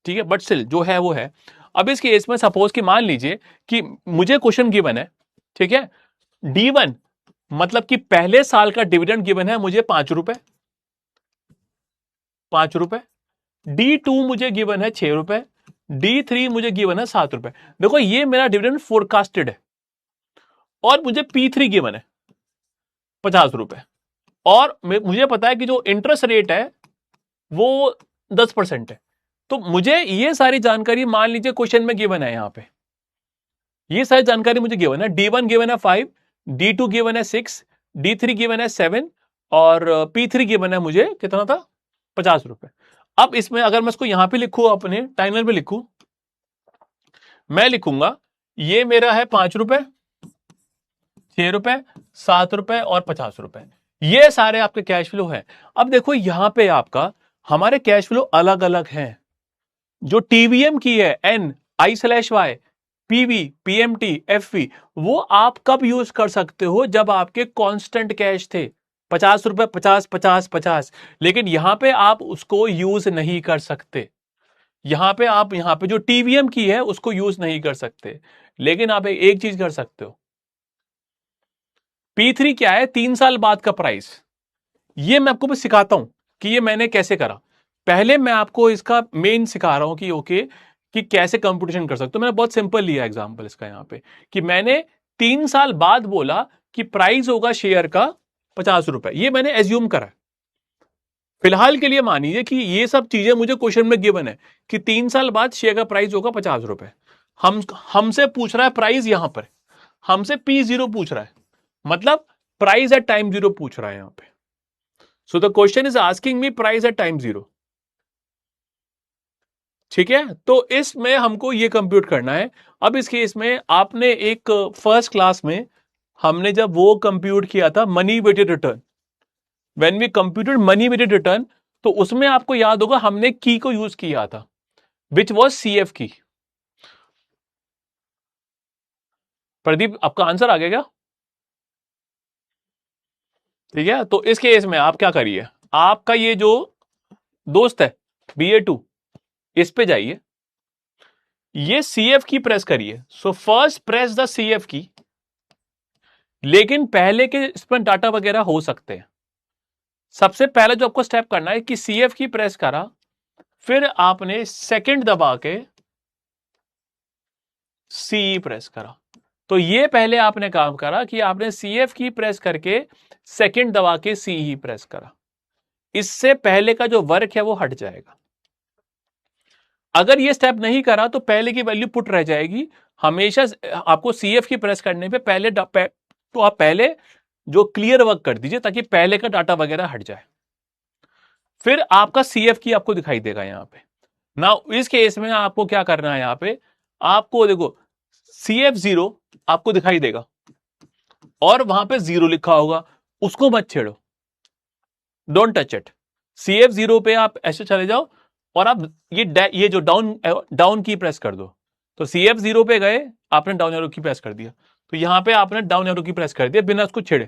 ठीक है। बट स्टिल जो है वो है। अब इस केस में सपोज कि मान लीजिए कि मुझे क्वेश्चन गिवन है, ठीक है, D1 मतलब कि पहले साल का डिविडेंड गिवन है मुझे 5 रुपए, 5 रुपए। D2 मुझे गिवन है 6 रुपए, D3 मुझे गिवन है 7 रुपए। देखो ये मेरा डिविडेंड फोरकास्टेड है, और मुझे P3 गिवन है 50 रुपए, और मुझे पता है कि जो इंटरेस्ट रेट है वो 10% है। तो मुझे ये सारी जानकारी मान लीजिए क्वेश्चन में गिवन है, यहां पे ये सारी जानकारी मुझे गिवन है। D1 गिवन है 5, D2 गिवन है 6, D3 गिवन है 7, और P3 गिवन है मुझे कितना था, 50 रुपए। अब इसमें अगर मैं इसको यहां पे लिखूं, अपने टाइमलाइन पे लिखूं, मैं लिखूंगा ये मेरा है 5 रुपए, 6 रुपए, 7 रुपए और 50 रुपए। ये सारे आपके कैश फ्लो है। अब देखो यहां पे आपका हमारे कैश फ्लो अलग अलग हैं। जो टीवीएम की है N I/Y, PV, PMT, FV, वो आप कब यूज कर सकते हो, जब आपके कांस्टेंट कैश थे 50 रुपए, 50 50 50। लेकिन यहां पे आप उसको यूज नहीं कर सकते, यहां पे जो टीवीएम की है उसको यूज नहीं कर सकते। लेकिन आप एक चीज कर सकते हो, P3 क्या है, 3 साल बाद का प्राइस। ये मैं आपको बस सिखाता हूं कि ये मैंने कैसे करा। पहले मैं आपको इसका मेन सिखा रहा हूं कि ओके कि कैसे कंप्यूटेशन कर सकते हो। मैंने बहुत सिंपल लिया एग्जांपल इसका यहां पे, कि मैंने 3 साल बाद बोला कि प्राइस होगा शेयर का 50 रुपए, ये मैंने एज्यूम करा। फिलहाल के लिए मानिए कि ये सब चीजें मुझे क्वेश्चन में गिवन है कि 3 साल बाद शेयर का प्राइस होगा 50 रुपए। हमसे पूछ रहा है प्राइस, यहां पर हमसे P0 पूछ रहा है, मतलब प्राइस एट टाइम 0 पूछ रहा है यहां पे। So the question is asking me price at time 0, ठीक है। तो इसमें हमको ये कंप्यूट करना है। अब इस केस में आपने एक फर्स्ट क्लास में हमने जब वो कंप्यूट किया था money weighted return, when we computed money weighted return, तो उसमें आपको याद होगा हमने की को यूज किया था, विच वॉज CF की। प्रदीप आपका आंसर आ गया क्या? ठीक है, तो इस केस में आप क्या करिए, आपका ये जो दोस्त है BA2, इस पे जाइए, ये CF की प्रेस करिए। So first press the CF की, लेकिन पहले के इसमें डाटा वगैरह हो सकते हैं। सबसे पहले जो आपको स्टेप करना है कि CF की प्रेस करा, फिर आपने सेकंड दबा के CE प्रेस करा। तो ये पहले आपने काम करा कि आपने CF की प्रेस करके सेकंड दबा के CE प्रेस करा। इससे पहले का जो वर्क है वो हट जाएगा। अगर ये स्टेप नहीं करा तो पहले की वैल्यू पुट रह जाएगी। हमेशा आपको CF की प्रेस करने पे तो आप पहले जो क्लियर वर्क कर दीजिए ताकि पहले का डाटा वगैरह हट जाए, फिर आपका CF की आपको दिखाई देगा यहां पे ना। इस केस में आपको क्या करना है, यहां पे आपको देखो CF0 आपको दिखाई देगा और वहां पे 0 लिखा होगा, उसको मत छेड़ो, डोंट टच इट। CF0 पे आप ऐसे चले जाओ और आप ये जो डाउन की प्रेस कर दो। तो CF0 पे गए, आपने डाउन एरो की प्रेस कर दिया, तो यहां पे आपने डाउन एरो की प्रेस कर दिया बिना उसको छेड़े।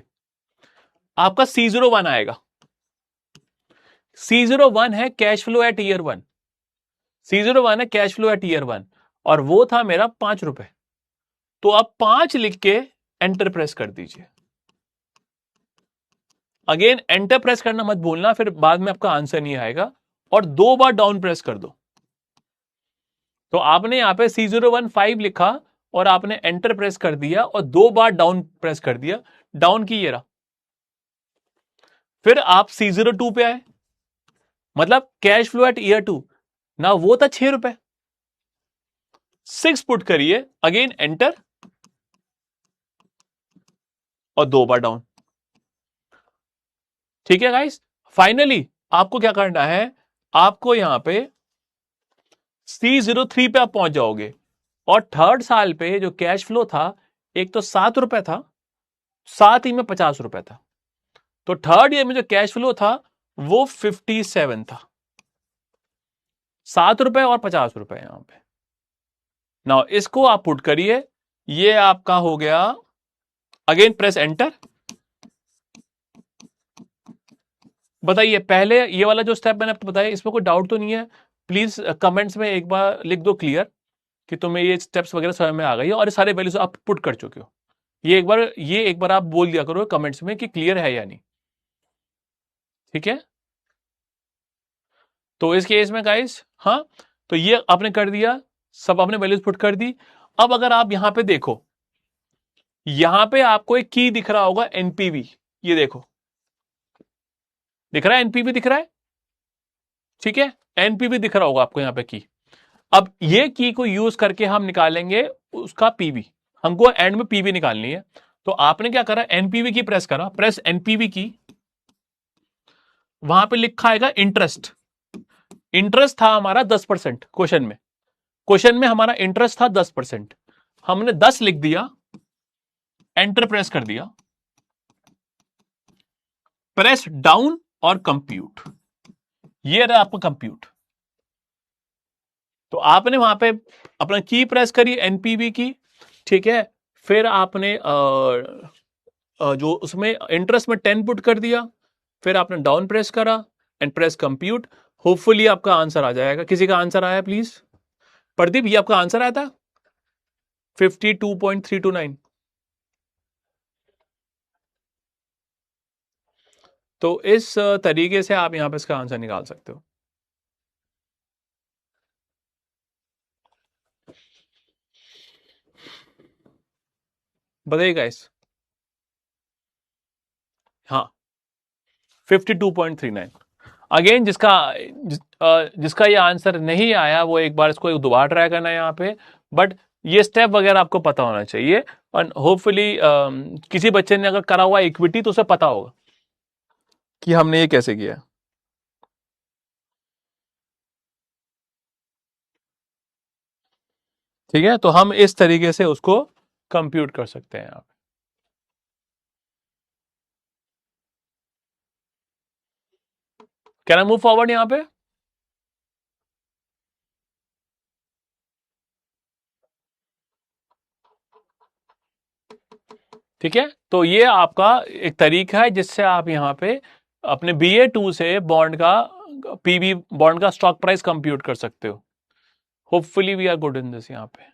आपका C01 आएगा। C01 है cash flow eight year 1, C01 है कैश फ्लो एट ईयर 1, और वो था मेरा 5 रुपए। तो आप 5 लिख के एंटर प्रेस कर दीजिए। अगेन एंटर प्रेस करना मत भूलना, फिर बाद में आपका आंसर नहीं आएगा। और 2 बार डाउन प्रेस कर दो। तो आपने यहां पे C015 लिखा और आपने एंटर प्रेस कर दिया और 2 बार डाउन प्रेस कर दिया, डाउन की ये रहा। फिर आप C02 पे आए, मतलब कैश फ्लो एट ईयर 2 ना, वो था 6 रुपए। 6 पुट करिए, अगेन एंटर और 2 बार डाउन। ठीक है गाइस, फाइनली आपको क्या करना है, आपको यहां पे C03 पे आप पहुंच जाओगे। और थर्ड साल पे जो कैश फ्लो था, एक तो 7 रुपए था, साथ ही में 50 रुपए था। तो थर्ड ईयर में जो कैश फ्लो था वो 57 था, 7 रुपए और 50 रुपए यहां पे। नाउ इसको आप पुट करिए, ये आपका हो गया, अगेन प्रेस एंटर। बताइए पहले ये वाला जो स्टेप मैंने आपको बताया, इसमें कोई डाउट तो नहीं है? प्लीज कमेंट्स में एक बार लिख दो क्लियर कि तुम्हें ये स्टेप्स वगैरह समझ में आ गई है और ये सारे वैल्यूज आप पुट कर चुके हो। ये एक बार आप बोल दिया करो कमेंट्स में कि क्लियर है या नहीं, ठीक है? तो इस केस में गाइस, हाँ, तो ये आपने कर दिया, सब आपने वैल्यूज पुट कर दी। अब अगर आप यहां पे देखो, यहां पे आपको एक की दिख रहा होगा एनपीवी, ये देखो दिख रहा है, एनपीवी दिख रहा है, ठीक है, एनपीवी दिख रहा होगा आपको यहां पे की। अब ये की को यूज करके हम निकालेंगे उसका पीवी, हमको एंड में पीवी निकालनी है। तो आपने क्या करा, एनपीवी की प्रेस करा, प्रेस एनपीवी की, वहां पे लिखा आएगा इंटरेस्ट। इंटरेस्ट था हमारा 10%, क्वेश्चन में हमारा इंटरेस्ट था 10%, हमने 10 लिख दिया, एंटर प्रेस कर दिया, प्रेस डाउन और कंप्यूट, ये रहा आपका कंप्यूट। तो आपने वहां पे अपना की प्रेस करी एनपीवी की, ठीक है, फिर आपने जो उसमें इंटरेस्ट में 10 पुट कर दिया, फिर आपने डाउन प्रेस करा एंड प्रेस कंप्यूट। होपफुली आपका आंसर आ जाएगा। किसी का आंसर आया प्लीज? प्रदीप, ये आपका आंसर आया था 52.329। तो इस तरीके से आप यहां पे इसका आंसर निकाल सकते हो। बताइए गाइस। हाँ, 52.39। अगेन जिसका ये आंसर नहीं आया वो एक बार इसको दोबारा ट्राई करना है यहाँ पे, बट ये स्टेप वगैरह आपको पता होना चाहिए। और होपफुली किसी बच्चे ने अगर करा हुआ इक्विटी तो उसे पता होगा कि हमने ये कैसे किया। ठीक है, तो हम इस तरीके से उसको कंप्यूट कर सकते हैं आप। कैन आई मूव फॉरवर्ड यहां पे? ठीक है, तो ये आपका एक तरीका है जिससे आप यहां पे अपने BA2 से बॉन्ड का पीबी, बॉन्ड का स्टॉक प्राइस कंप्यूट कर सकते हो। Hopefully we are good in this यहां पे।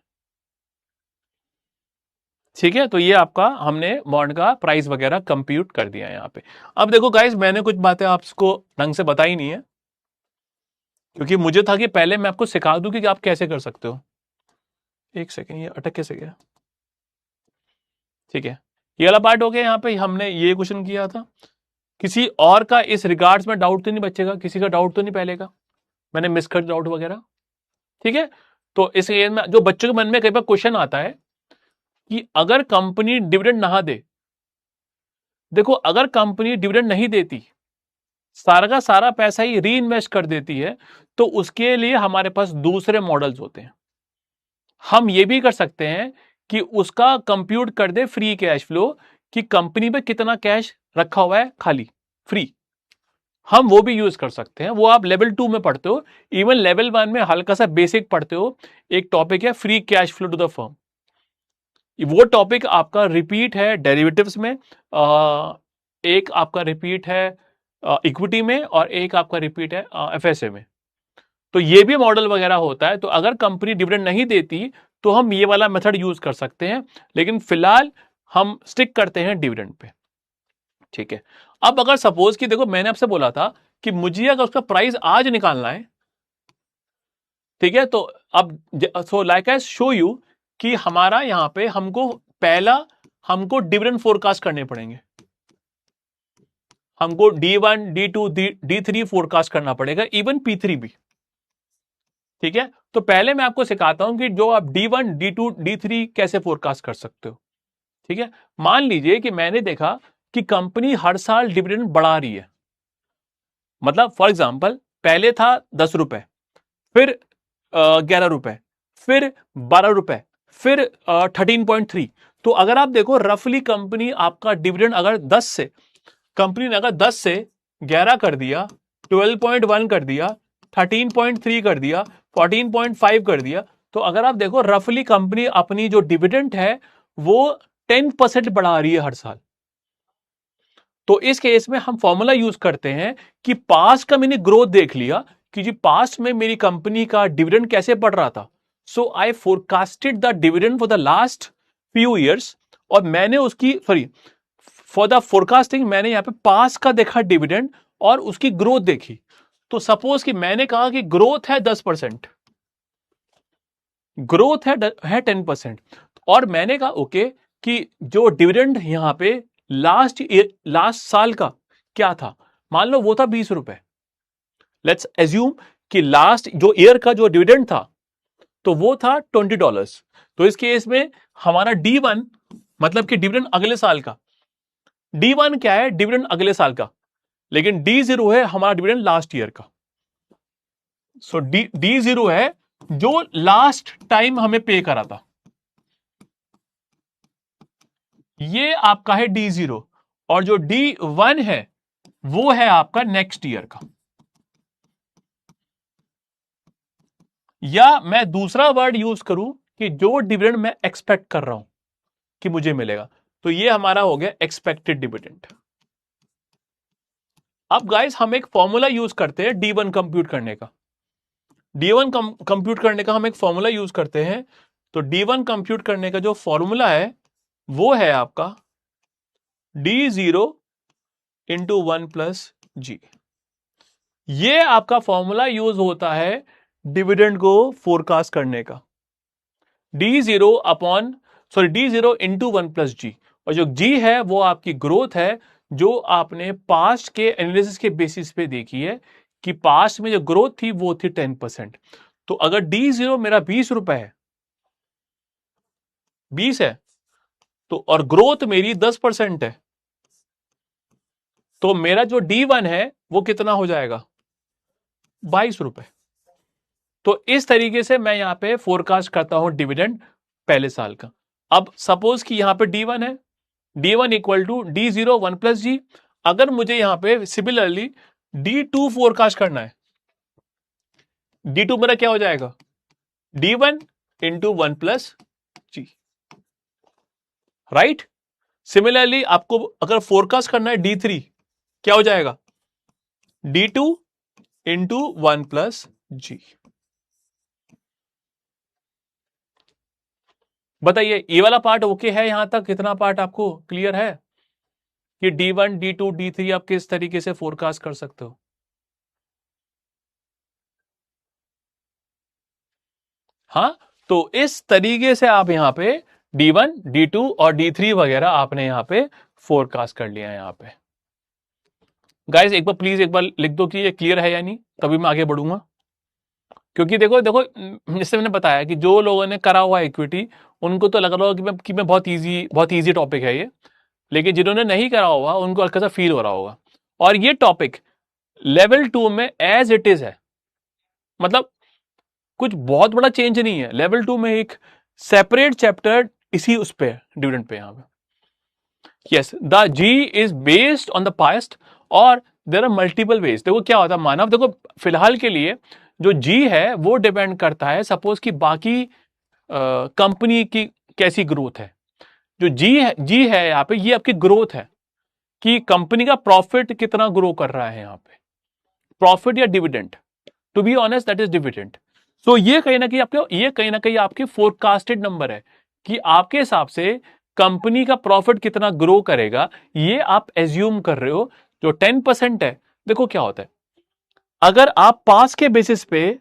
ठीक है, तो ये आपका हमने बॉन्ड का प्राइस वगैरह कंप्यूट कर दिया यहां पे। अब देखो गाइस, मैंने कुछ बातें आपको ढंग से बताई नहीं है, क्योंकि मुझे था कि पहले मैं आपको सिखा दूं कि आप कैसे कर सकते हो। एक सेकेंड, ये अटक कैसे गया? ठीक है, ये वाला पार्ट हो गया। यहाँ पे हमने ये क्वेश्चन किया था। किसी और का इस रिगार्ड्स में डाउट तो नहीं बचेगा? किसी का डाउट तो नहीं पहले का मैंने मिस कर डाउट वगैरह? ठीक है, तो इस में जो बच्चों के मन में कई बार क्वेश्चन आता है कि अगर कंपनी डिविडेंड ना दे, देखो अगर कंपनी डिविडेंड नहीं देती, सारा का सारा पैसा ही री इन्वेस्ट कर देती है, तो उसके लिए हमारे पास दूसरे मॉडल्स होते हैं। हम ये भी कर सकते हैं कि उसका कंप्यूट कर दे फ्री कैश फ्लो, कि कंपनी में कितना कैश रखा हुआ है खाली फ्री, हम वो भी यूज कर सकते हैं। वो आप लेवल 2 में पढ़ते हो, इवन लेवल 1 में हल्का सा बेसिक पढ़ते हो। एक टॉपिक है free cash flow to the firm, वो टॉपिक आपका रिपीट है डेरिवेटिव्स में, एक आपका रिपीट है इक्विटी में, और एक आपका रिपीट है FSA में। तो ये भी मॉडल वगैरह होता है। तो अगर कंपनी डिविडेंड नहीं देती तो हम ये वाला मेथड यूज कर सकते हैं, लेकिन फिलहाल हम स्टिक करते हैं डिविडेंड पे। ठीक है, अब अगर सपोज कि देखो मैंने आपसे बोला था कि मुझे अगर उसका प्राइस आज निकालना है, ठीक है, तो अब so like I show you कि हमारा यहां पे हमको डिविडेंड फोरकास्ट करने पड़ेंगे। हमको D1, D2, D3 फोरकास्ट करना पड़ेगा, इवन P3 भी। ठीक है, तो पहले मैं आपको सिखाता हूं कि जो आप D1, D2, D3 कैसे फोरकास्ट कर सकते हो। ठीक है, मान लीजिए कि मैंने देखा कि कंपनी हर साल डिविडेंड बढ़ा रही है, मतलब फॉर एग्जांपल पहले था 10 रुपए, फिर 11 रुपए, फिर 12 रुपए, फिर 13.3। तो अगर आप देखो रफली कंपनी आपका डिविडेंड अगर 10 से, कंपनी ने अगर 10 से 11 कर दिया, 12.1 कर दिया, 13.3 कर दिया, 14.5 कर दिया, तो अगर आप देखो रफली कंपनी अपनी जो डिविडेंड है वो 10% बढ़ा रही है हर साल। तो इस केस में हम फॉर्मूला यूज करते हैं कि पास्ट का मैंने ग्रोथ देख लिया कि जी पास्ट में मेरी कंपनी का डिविडेंड कैसे बढ़ रहा था। So I forecasted the dividend for the last few years, और मैंने उसकी फॉर द फोरकास्टिंग मैंने यहां पे पास्ट का देखा डिविडेंड और उसकी ग्रोथ देखी। तो सपोज कि मैंने कहा कि ग्रोथ है 10%, ग्रोथ है 10%, और मैंने कहा ओके कि जो डिविडेंड यहां पे लास्ट साल का क्या था, मान लो वो था 20 रुपए। लेट्स एज्यूम कि लास्ट जो ईयर का जो डिविडेंड था तो वो था $20। तो इस केस में हमारा D1 मतलब कि डिविडेंड अगले साल का, D1 क्या है, डिविडेंड अगले साल का, लेकिन D0 है हमारा डिविडेंड लास्ट ईयर का। सो D0 है जो लास्ट टाइम हमें पे करा था, ये आपका है D0, और जो D1 है वो है आपका नेक्स्ट ईयर का। या मैं दूसरा वर्ड यूज करूं कि जो डिविडेंड मैं एक्सपेक्ट कर रहा हूं कि मुझे मिलेगा, तो ये हमारा हो गया एक्सपेक्टेड डिविडेंड। अब गाइस हम एक फॉर्मूला यूज करते हैं D1 कंप्यूट करने का। D1 कंप्यूट करने का हम एक फॉर्मूला यूज करते हैं। तो D1 कंप्यूट करने का जो फॉर्मूला है वो है आपका D0 इंटू 1 प्लस जी। ये आपका फॉर्मूला यूज होता है डिविडेंड को फोरकास्ट करने का। D0 upon D0 into 1 plus जी, और जो G है वो आपकी ग्रोथ है जो आपने पास्ट के एनालिसिस के बेसिस पे देखी है कि पास्ट में जो ग्रोथ थी वो थी 10%। तो अगर D0 मेरा 20 रुपए है, 20 है, तो और ग्रोथ मेरी 10% है, तो मेरा जो D1 है वो कितना हो जाएगा, 22 रुपए। तो इस तरीके से मैं यहां पे फोरकास्ट करता हूं डिविडेंड पहले साल का। अब सपोज कि यहां पे D1 है, D1 equal to D0 1 plus जी। अगर मुझे यहां पे सिमिलरली D2 फोरकास्ट करना है, D2 मेरा क्या हो जाएगा, D1 इंटू 1 प्लस जी, राइट। सिमिलरली आपको अगर फोरकास्ट करना है D3, क्या हो जाएगा, D2 इंटू 1 प्लस जी। बताइए ये वाला पार्ट ओके है, यहां तक कितना पार्ट आपको क्लियर है कि D1 D2 D3 आप किस तरीके से फोरकास्ट कर सकते हो। हाँ, तो इस तरीके से आप यहां पे D1 D2 और D3 वगैरह आपने यहां पे फोरकास्ट कर लिया है। यहां पे गाइस एक बार प्लीज एक बार लिख दो कि ये क्लियर है या नहीं, तभी मैं आगे बढ़ूंगा। क्योंकि देखो देखो जैसे मैंने बताया कि जो लोगों ने करा हुआ इक्विटी उनको तो लग रहा होगा कि मैं बहुत इजी टॉपिक है ये, लेकिन जिन्होंने नहीं करा हुआ उनको हल्का सा फील हो रहा होगा। और ये टॉपिक लेवल 2 में एज इट इज है, मतलब कुछ बहुत बड़ा चेंज नहीं है। लेवल 2 में एक सेपरेट चैप्टर इसी उस पे डिविडेंड पे यहां पे। Yes, the G is based on the past और देयर आर मल्टीपल वेज। देखो क्या होता है मानव, देखो फिलहाल के लिए जो जी है वो डिपेंड करता है सपोज कि बाकी कंपनी की कैसी ग्रोथ है। जो जी है यहाँ पे ये आपकी ग्रोथ है कि कंपनी का प्रॉफिट कितना ग्रो कर रहा है यहाँ पे, प्रॉफिट या dividend. To be honest that is dividend. तो ये कहीं ना कहीं आपके फोरकास्टेड नंबर है कि आपके हिसाब से कंपनी का प्रॉफिट कितना ग्रो करेगा, ये आप एज्यूम कर रहे हो। जो 10% है, देखो क्या होता है, अगर आप पास के बेसिस पे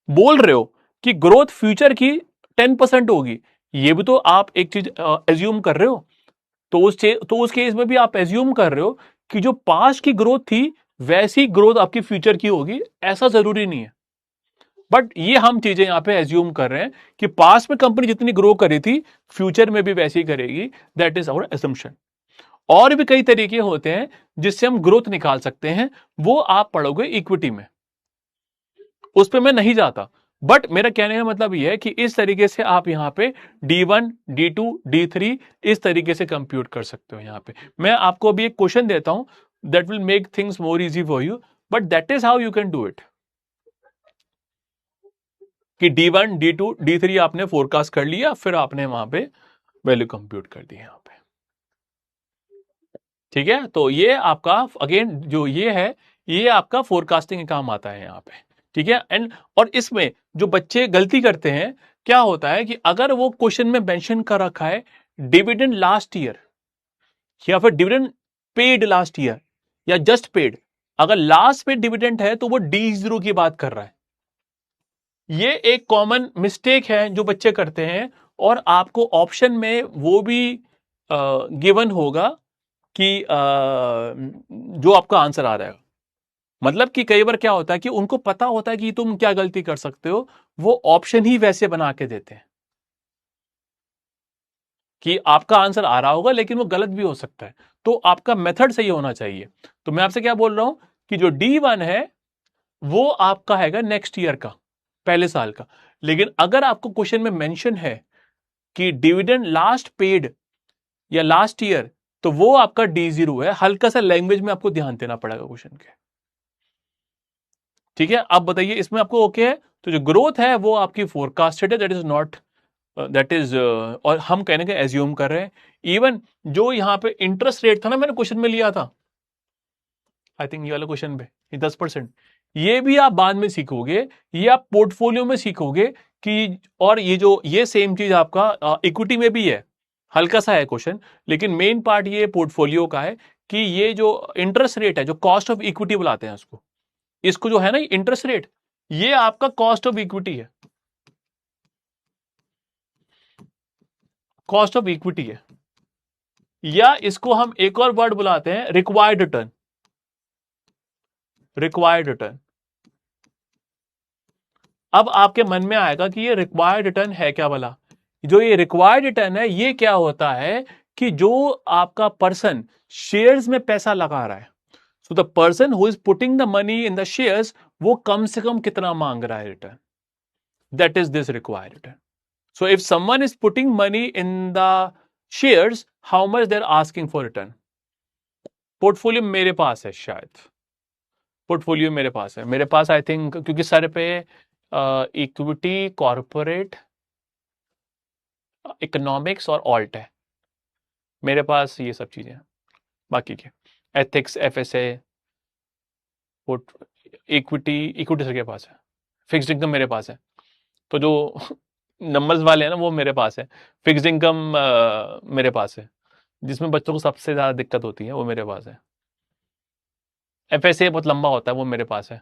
बोल रहे हो कि ग्रोथ फ्यूचर की 10% होगी, ये भी तो आप एक चीज एज्यूम कर रहे हो। तो उस केस में भी आप एज्यूम कर रहे हो कि जो पास्ट की ग्रोथ थी वैसी ग्रोथ आपकी फ्यूचर की होगी। ऐसा जरूरी नहीं है, बट ये हम चीजें यहां पे एज्यूम कर रहे हैं कि पास्ट में कंपनी जितनी ग्रो करी थी फ्यूचर में भी वैसी करेगी। That is our assumption. और भी कई तरीके होते हैं जिससे हम ग्रोथ निकाल सकते हैं, वो आप पढ़ोगे इक्विटी में, उस पर मैं नहीं जाता। बट मेरा कहने का मतलब यह है कि इस तरीके से आप यहाँ पे D1, D2, D3 इस तरीके से कंप्यूट कर सकते हो। यहाँ पे मैं आपको अभी एक क्वेश्चन देता हूं that will make things more easy for you, but that is how you can do it कि D1, D2, D3 आपने फोरकास्ट कर लिया, फिर आपने वहां पे वैल्यू कंप्यूट कर दी यहाँ पे। ठीक है, तो ये आपका अगेन जो ये है, ये आपका फोरकास्टिंग के काम आता है यहाँ पे। ठीक है, एंड और इसमें जो बच्चे गलती करते हैं, क्या होता है कि अगर वो क्वेश्चन में मेंशन कर रखा है डिविडेंड लास्ट ईयर या फिर डिविडेंड पेड लास्ट ईयर या जस्ट पेड, अगर लास्ट पे डिविडेंड है तो वो D0 की बात कर रहा है। ये एक कॉमन मिस्टेक है जो बच्चे करते हैं, और आपको ऑप्शन में वो भी गिवन होगा कि जो आपका आंसर आ जाएगा। मतलब कि कई बार क्या होता है कि उनको पता होता है कि तुम क्या गलती कर सकते हो, वो ऑप्शन ही वैसे बना के देते हैं कि आपका आंसर आ रहा होगा लेकिन वो गलत भी हो सकता है, तो आपका मेथड सही होना चाहिए। तो मैं आपसे क्या बोल रहा हूं कि जो D1 है वो आपका हैगा नेक्स्ट ईयर का, पहले साल का। लेकिन अगर आपको क्वेश्चन में मेंशन है कि डिविडेंड लास्ट पेड या लास्ट ईयर, तो वो आपका D0 है। हल्का सा लैंग्वेज में आपको ध्यान देना पड़ेगा क्वेश्चन के। ठीक है, अब बताइए इसमें आपको ओके है? तो जो ग्रोथ है वो आपकी फोरकास्टेड है, that is not that is और हम कहने के एज्यूम कर रहे हैं। इवन जो यहां पे इंटरेस्ट रेट था ना, मैंने क्वेश्चन में लिया था, आई थिंक ये वाला क्वेश्चन पे, ये 10%, ये भी आप बाद में सीखोगे, ये आप पोर्टफोलियो में सीखोगे कि, और ये जो ये सेम चीज आपका इक्विटी में भी है। हल्का सा है क्वेश्चन, लेकिन मेन पार्ट ये पोर्टफोलियो का है कि ये जो इंटरेस्ट रेट है, जो कॉस्ट ऑफ इक्विटी बुलाते हैं उसको, इसको जो है ना इंटरेस्ट रेट, ये आपका कॉस्ट ऑफ इक्विटी है, कॉस्ट ऑफ इक्विटी है, या इसको हम एक और वर्ड बुलाते हैं रिक्वायर्ड रिटर्न। Required return. अब आपके मन में आएगा कि ये रिक्वायर्ड रिटर्न है क्या वाला? जो ये रिक्वायर्ड रिटर्न है, ये क्या होता है कि जो आपका पर्सन शेयर्स में पैसा लगा रहा है, so the person who is putting the money in the shares, वो कम से कम कितना मांग रहा है return, that is this required return. So if someone is putting money in the shares, how much they're asking for return? Portfolio मेरे पास है, शायद portfolio मेरे पास है, मेरे पास आई थिंक, क्योंकि सर पे इक्विटी, कॉर्पोरेट, इकोनॉमिक्स और ऑल्ट है, मेरे पास ये सब चीजें हैं। बाकी के ethics, FSA, equity, equity sir के पास है, फिक्स्ड इनकम मेरे पास है। तो जो नंबर्स वाले हैं ना वो मेरे पास है, फिक्स्ड इनकम मेरे पास है, जिसमें बच्चों को सबसे ज्यादा दिक्कत होती है वो मेरे पास है। FSA बहुत लंबा होता है, वो मेरे पास है।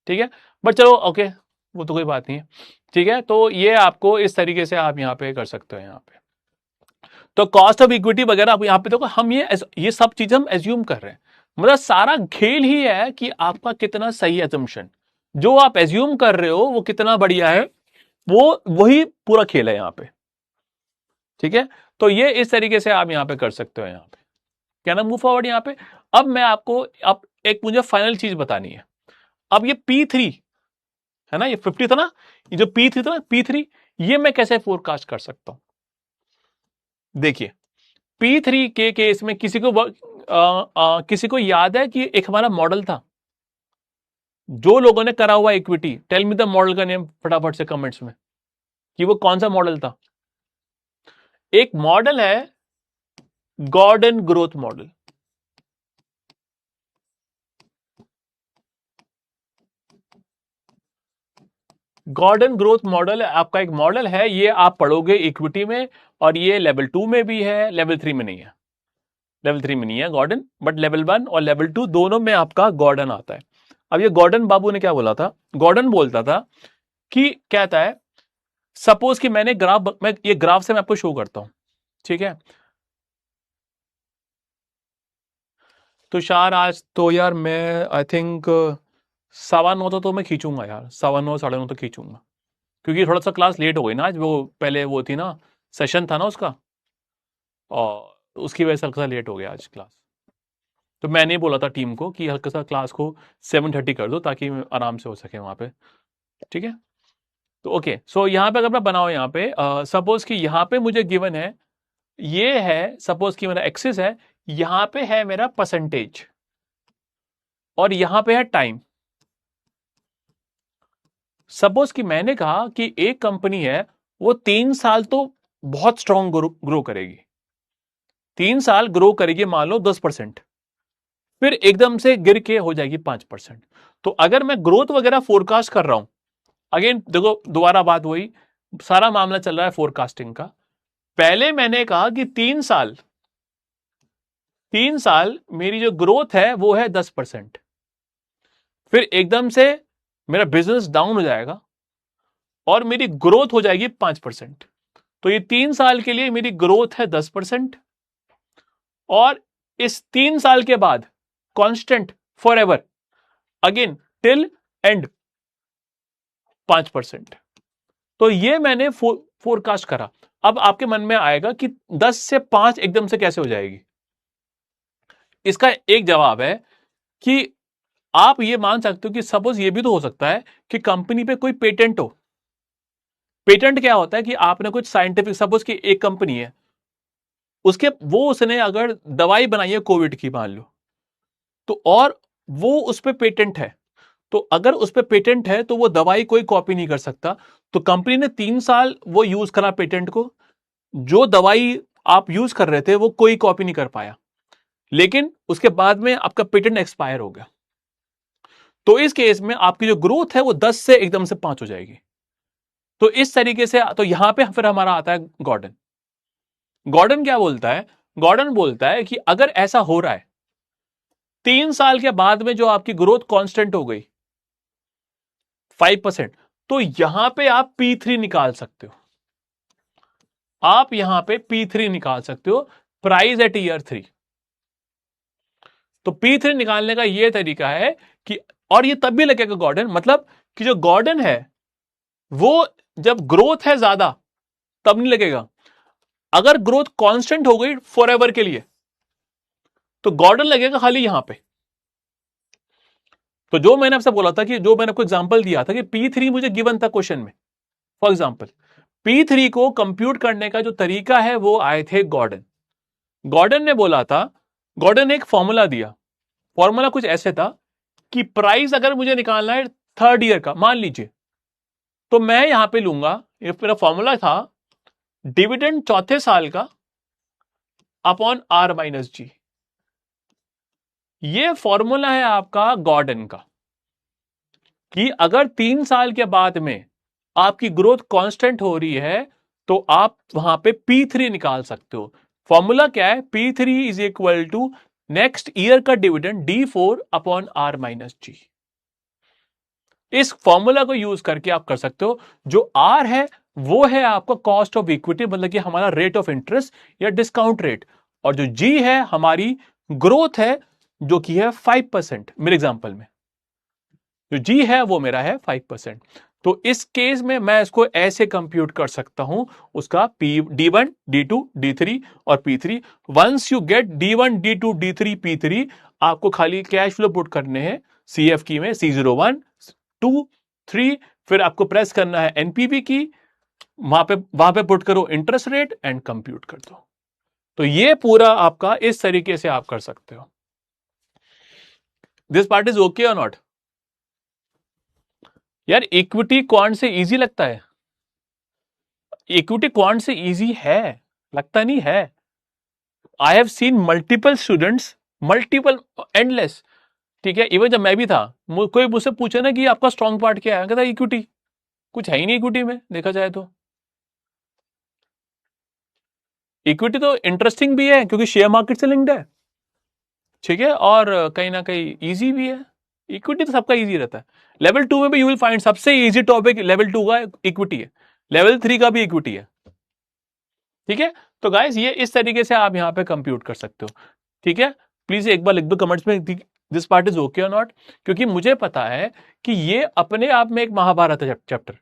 ठीक है, बट चलो ओके, वो तो कोई बात नहीं है। ठीक है, तो ये आपको इस तरीके से आप यहाँ पे कर सकते हो। यहाँ पे तो कॉस्ट ऑफ इक्विटी वगैरह आप यहाँ पे देखो, हम ये सब चीजें हम एज्यूम कर रहे हैं। मतलब सारा खेल ही है कि आपका कितना सही एजम्पशन, जो आप एज्यूम कर रहे हो वो कितना बढ़िया है, वो वही पूरा खेल है यहाँ पे। ठीक है, तो ये इस तरीके से आप यहाँ पे कर सकते हो। यहाँ पे क्या ना, मूव फॉरवर्ड यहाँ पे। अब मैं आपको, अब एक मुझे फाइनल चीज बतानी है। अब ये P3 है ना, ये 50 था ना, ये जो P3 था ना, P3, ये मैं कैसे फोरकास्ट कर सकता हूं? देखिए, P3 के केस में किसी को याद है कि एक हमारा मॉडल था, जो लोगों ने करा हुआ equity, tell me the model का नेम फटाफट से कमेंट्स में, कि वो कौन सा मॉडल था। एक मॉडल है Gordon growth model. Gordon growth model आपका एक मॉडल है, ये आप पढ़ोगे इक्विटी में, और ये लेवल 2 में भी है, लेवल 3 में नहीं है। लेवल 3 में नहीं है गॉर्डन, बट लेवल 1 और लेवल 2 दोनों में आपका गॉर्डन आता है। अब ये गॉर्डन बाबू ने क्या बोला था? गॉर्डन बोलता था कि कहता है, सपोज कि मैंने ग्राफ, मैं ये ग्राफ से मैं आपको शो करता हूं। ठीक है, तुषार आज तो यार मैं आई थिंक 9:15 तो मैं खींचूंगा यार, 9:15 9:30 तो खींचूंगा, क्योंकि थोड़ा सा क्लास लेट हो गई ना आज, वो पहले वो थी ना, सेशन था ना उसका, और उसकी वजह से हल्का सा लेट हो गया आज क्लास। तो मैंने बोला था टीम को कि हल्का सा क्लास को 7:30 कर दो, ताकि आराम से हो सके वहां पे। ठीक है, तो ओके, सो यहां पे अगर मैं बनाओ, यहां पे सपोज कि यहां पे मुझे गिवन है, ये है सपोज कि मेरा एक्सिस है, यहां पे है मेरा परसेंटेज और यहां पे है टाइम। सपोज कि मैंने कहा कि एक कंपनी है, वो 3 साल तो बहुत स्ट्रांग ग्रो करेगी, 3 साल ग्रो करेगी मान लो 10%, फिर एकदम से गिर के हो जाएगी 5%। तो अगर मैं ग्रोथ वगैरह फोरकास्ट कर रहा हूं, अगेन देखो दोबारा बात वही, सारा मामला चल रहा है फोरकास्टिंग का। पहले मैंने कहा कि 3 साल मेरी जो ग्रोथ है वो है 10%, फिर एकदम से मेरा बिजनेस डाउन हो जाएगा और मेरी ग्रोथ हो जाएगी 5%। तो ये 3 साल के लिए मेरी ग्रोथ है 10%, और इस 3 साल के बाद constant for ever again till and 5%। तो ये मैंने फोरकास्ट करा। अब आपके मन में आएगा कि 10 से 5 एकदम से कैसे हो जाएगी। इसका एक जवाब है कि आप ये मान सकते हो कि सपोज ये भी तो हो सकता है कि कंपनी पे कोई पेटेंट हो। पेटेंट क्या होता है कि आपने कुछ साइंटिफिक, सपोज कि एक कंपनी है, उसने अगर दवाई बनाई है कोविड की मान लो, तो और वो उस पर पेटेंट है, तो अगर उस पर पेटेंट है तो वो दवाई कोई कॉपी नहीं कर सकता। तो कंपनी ने 3 साल वो यूज करा पेटेंट को, जो दवाई आप यूज कर रहे थे वो कोई कॉपी नहीं कर पाया, लेकिन उसके बाद में आपका पेटेंट एक्सपायर हो गया। तो इस केस में आपकी जो ग्रोथ है वो 10 से एकदम से 5 हो जाएगी। तो इस तरीके से, तो यहां पे फिर हमारा आता है गॉर्डन। गॉर्डन क्या बोलता है? गॉर्डन बोलता है कि अगर ऐसा हो रहा है 3 साल के बाद में जो आपकी ग्रोथ कांस्टेंट हो गई 5%, तो यहां पे आप P3 निकाल सकते हो। आप यहां पे P3 निकाल सकते हो, प्राइस एट ईयर 3। तो P3 निकालने का यह तरीका है कि, और ये तब भी लगेगा गॉर्डन, मतलब कि जो गॉर्डन है वो जब ग्रोथ है ज्यादा तब नहीं लगेगा। अगर ग्रोथ कांस्टेंट हो गई फॉर एवर के लिए तो गॉर्डन लगेगा खाली यहां पे। तो जो मैंने आपसे बोला था कि जो मैंने आपको एग्जांपल दिया था कि P3 मुझे गिवन था क्वेश्चन में, फॉर एग्जांपल P3 को कंप्यूट करने का जो तरीका है वो आए थे गॉर्डन। गॉर्डन ने बोला था, गॉर्डन ने एक फॉर्मूला दिया, फॉर्मूला कुछ ऐसे था कि प्राइस अगर मुझे निकालना है 3rd ईयर का मान लीजिए, तो मैं यहां पे लूंगा, ये मेरा फॉर्मूला था डिविडेंड 4थे साल का अपॉन R-G। ये फॉर्मूला है आपका गॉर्डन का कि अगर 3 साल के बाद में आपकी ग्रोथ कांस्टेंट हो रही है तो आप वहां पे P3 निकाल सकते हो। फॉर्मूला क्या है? P3 is equal to next year का डिविडेंड D4 अपॉन R-G। इस फॉर्मूला को यूज करके आप कर सकते हो। जो R है वो है आपका कॉस्ट ऑफ इक्विटी, मतलब कि हमारा रेट ऑफ इंटरेस्ट या डिस्काउंट रेट, और जो G है हमारी ग्रोथ है जो कि है 5%। मेरे एग्जांपल में जो G है वो मेरा है 5%। तो इस केस में मैं इसको ऐसे कंप्यूट कर सकता हूं, उसका D1, D2, D3 और P3। Once you get D1, D2, D3, P3, आपको खाली कैश फ्लो पुट करने हैं CF की में C01, 2, 3, फिर आपको प्रेस करना है NPV की, वहां पे पुट करो इंटरेस्ट रेट एंड कंप्यूट कर दो। तो ये पूरा आपका इस तरीके से आप कर सकते हो। दिस पार्ट इज ओके और नॉट? यार इक्विटी क्वांट से इजी लगता है? इक्विटी क्वांट से इजी है? लगता नहीं है। I have seen multiple students, multiple, endless, ठीक है। इवन जब मैं भी था, कोई मुझसे पूछे ना कि आपका स्ट्रॉन्ग पार्ट क्या है, कहता इक्विटी। कुछ है ही नहीं इक्विटी में देखा जाए तो। इक्विटी तो इंटरेस्टिंग भी है क्योंकि शेयर मार्केट से लिंक्ड है, ठीक है, और कहीं ना कहीं इजी भी है। इक्विटी तो सबका इजी रहता है। लेवल 2 में भी यू विल फाइंड सबसे इजी टॉपिक लेवल 2 का इक्विटी है, लेवल 3 का भी इक्विटी है, ठीक है। तो गाइस ये इस तरीके से आप यहां पे कंप्यूट कर सकते हो, ठीक है। प्लीज एक बार लिख दो कमेंट्स में दिस पार्ट इज ओके और नॉट, क्योंकि मुझे पता है कि ये अपने आप में एक महाभारत है चैप्टर।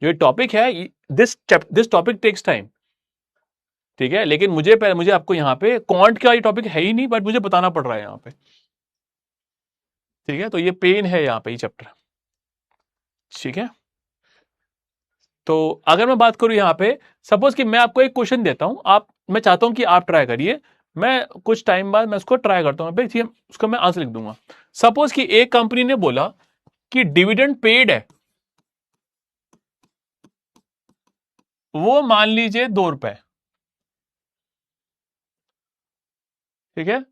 जो टॉपिक है दिस टॉपिक टेक्स टाइम, ठीक है, लेकिन मुझे आपको यहाँ पे क्वांट का ये टॉपिक है ही नहीं, बट मुझे बताना पड़ रहा है यहाँ पे, ठीक है। तो ये पेन है यहाँ पे ये चैप्टर, ठीक है। तो अगर मैं बात करूं यहां पे, सपोज कि मैं आपको एक क्वेश्चन देता हूं, मैं चाहता हूं कि आप ट्राई करिए, मैं कुछ टाइम बाद मैं उसको ट्राई करता हूं, ठीक है, उसको मैं आंसर लिख दूंगा। सपोज कि एक कंपनी ने बोला कि डिविडेंड पेड है, वो मान लीजिए 2 रुपए, ठीक है,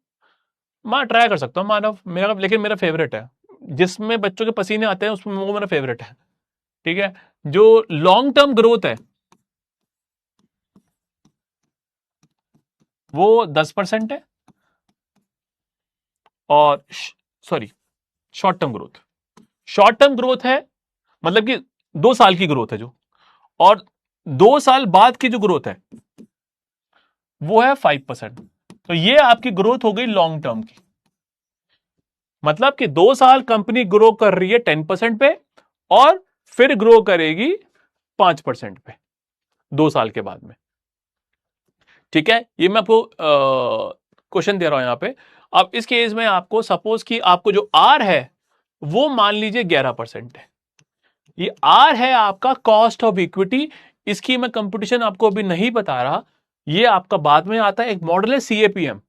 मैं ट्राई कर सकता हूँ मानव, मेरा लेकिन मेरा फेवरेट है, जिसमें बच्चों के पसीने आते हैं उसमें वो मेरा फेवरेट है, ठीक है। जो लॉन्ग टर्म ग्रोथ है वो 10% है, और sorry, short term growth, short term growth है मतलब कि 2 साल की ग्रोथ है जो, और 2 साल बाद की जो ग्रोथ है वो है 5%। तो ये आपकी ग्रोथ हो गई लॉन्ग टर्म की, मतलब कि 2 साल कंपनी ग्रो कर रही है 10% पे, और फिर ग्रो करेगी 5% पे 2 साल के बाद में, ठीक है। ये मैं आपको क्वेश्चन दे रहा हूं यहां पे। अब इस केस में आपको सपोज कि आपको जो आर है वो मान लीजिए 11% है, ये आर है आपका कॉस्ट ऑफ इक्विटी। इसकी मैं कंपटीशन आपको अभी नहीं बता रहा, ये आपका बाद में आता है, एक मॉडल है सीएपीएम,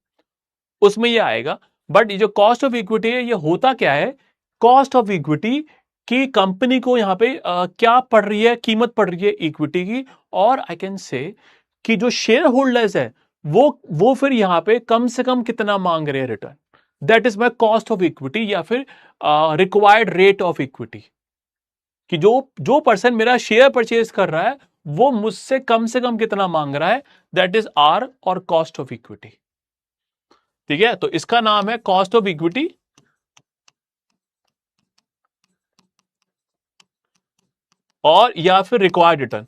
उसमें ये आएगा। बट ये जो कॉस्ट ऑफ इक्विटी है, ये होता क्या है, कॉस्ट ऑफ इक्विटी की कंपनी को यहां पे क्या पड़ रही है, कीमत पड़ रही है इक्विटी की, और आई कैन से कि जो शेयर होल्डर्स है वो फिर यहां पे कम से कम कितना मांग रहे हैं return, that is my cost of equity, या फिर रिक्वायर्ड रेट ऑफ इक्विटी, कि जो जो पर्सन मेरा शेयर परचेज कर रहा है वो मुझसे कम से कम कितना मांग रहा है, दैट इज आर और कॉस्ट ऑफ इक्विटी, ठीक है। तो इसका नाम है कॉस्ट ऑफ इक्विटी, और या फिर रिक्वायर्ड रिटर्न,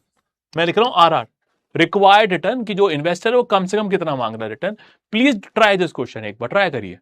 मैं लिख रहा हूं आरआर, रिक्वायर्ड रिटर्न, की जो इन्वेस्टर है वो कम से कम कितना मांग रहा है return. Please try this question, एक बार ट्राई करिए।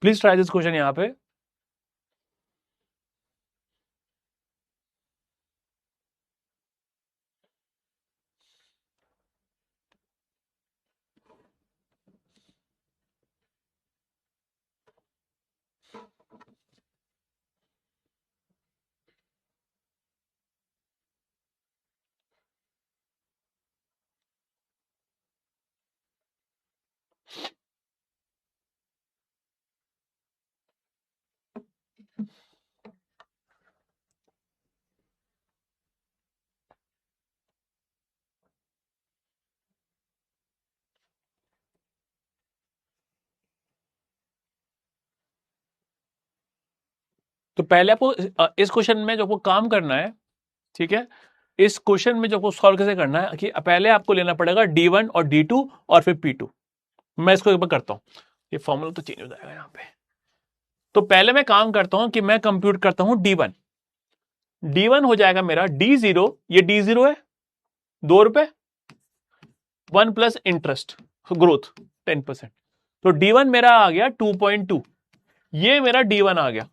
प्लीज ट्राई दिस क्वेश्चन यहां पे। तो पहले आपको इस क्वेश्चन में जो आपको काम करना है, ठीक है, इस क्वेश्चन में जो आपको सॉल्व कैसे करना है, कि पहले आपको लेना पड़ेगा D1 और D2 और फिर P2। मैं इसको एक बार करता हूं, ये फॉर्मूला तो चेंज हो जाएगा यहां पे। तो पहले मैं काम करता हूं कि मैं कंप्यूट करता हूं D1, D1 हो जाएगा मेरा D0, ये D0 है 2 रुपए, 1 प्लस इंटरेस्ट ग्रोथ 10%, तो D1 मेरा आ गया 2.2, ये मेरा D1 आ गया।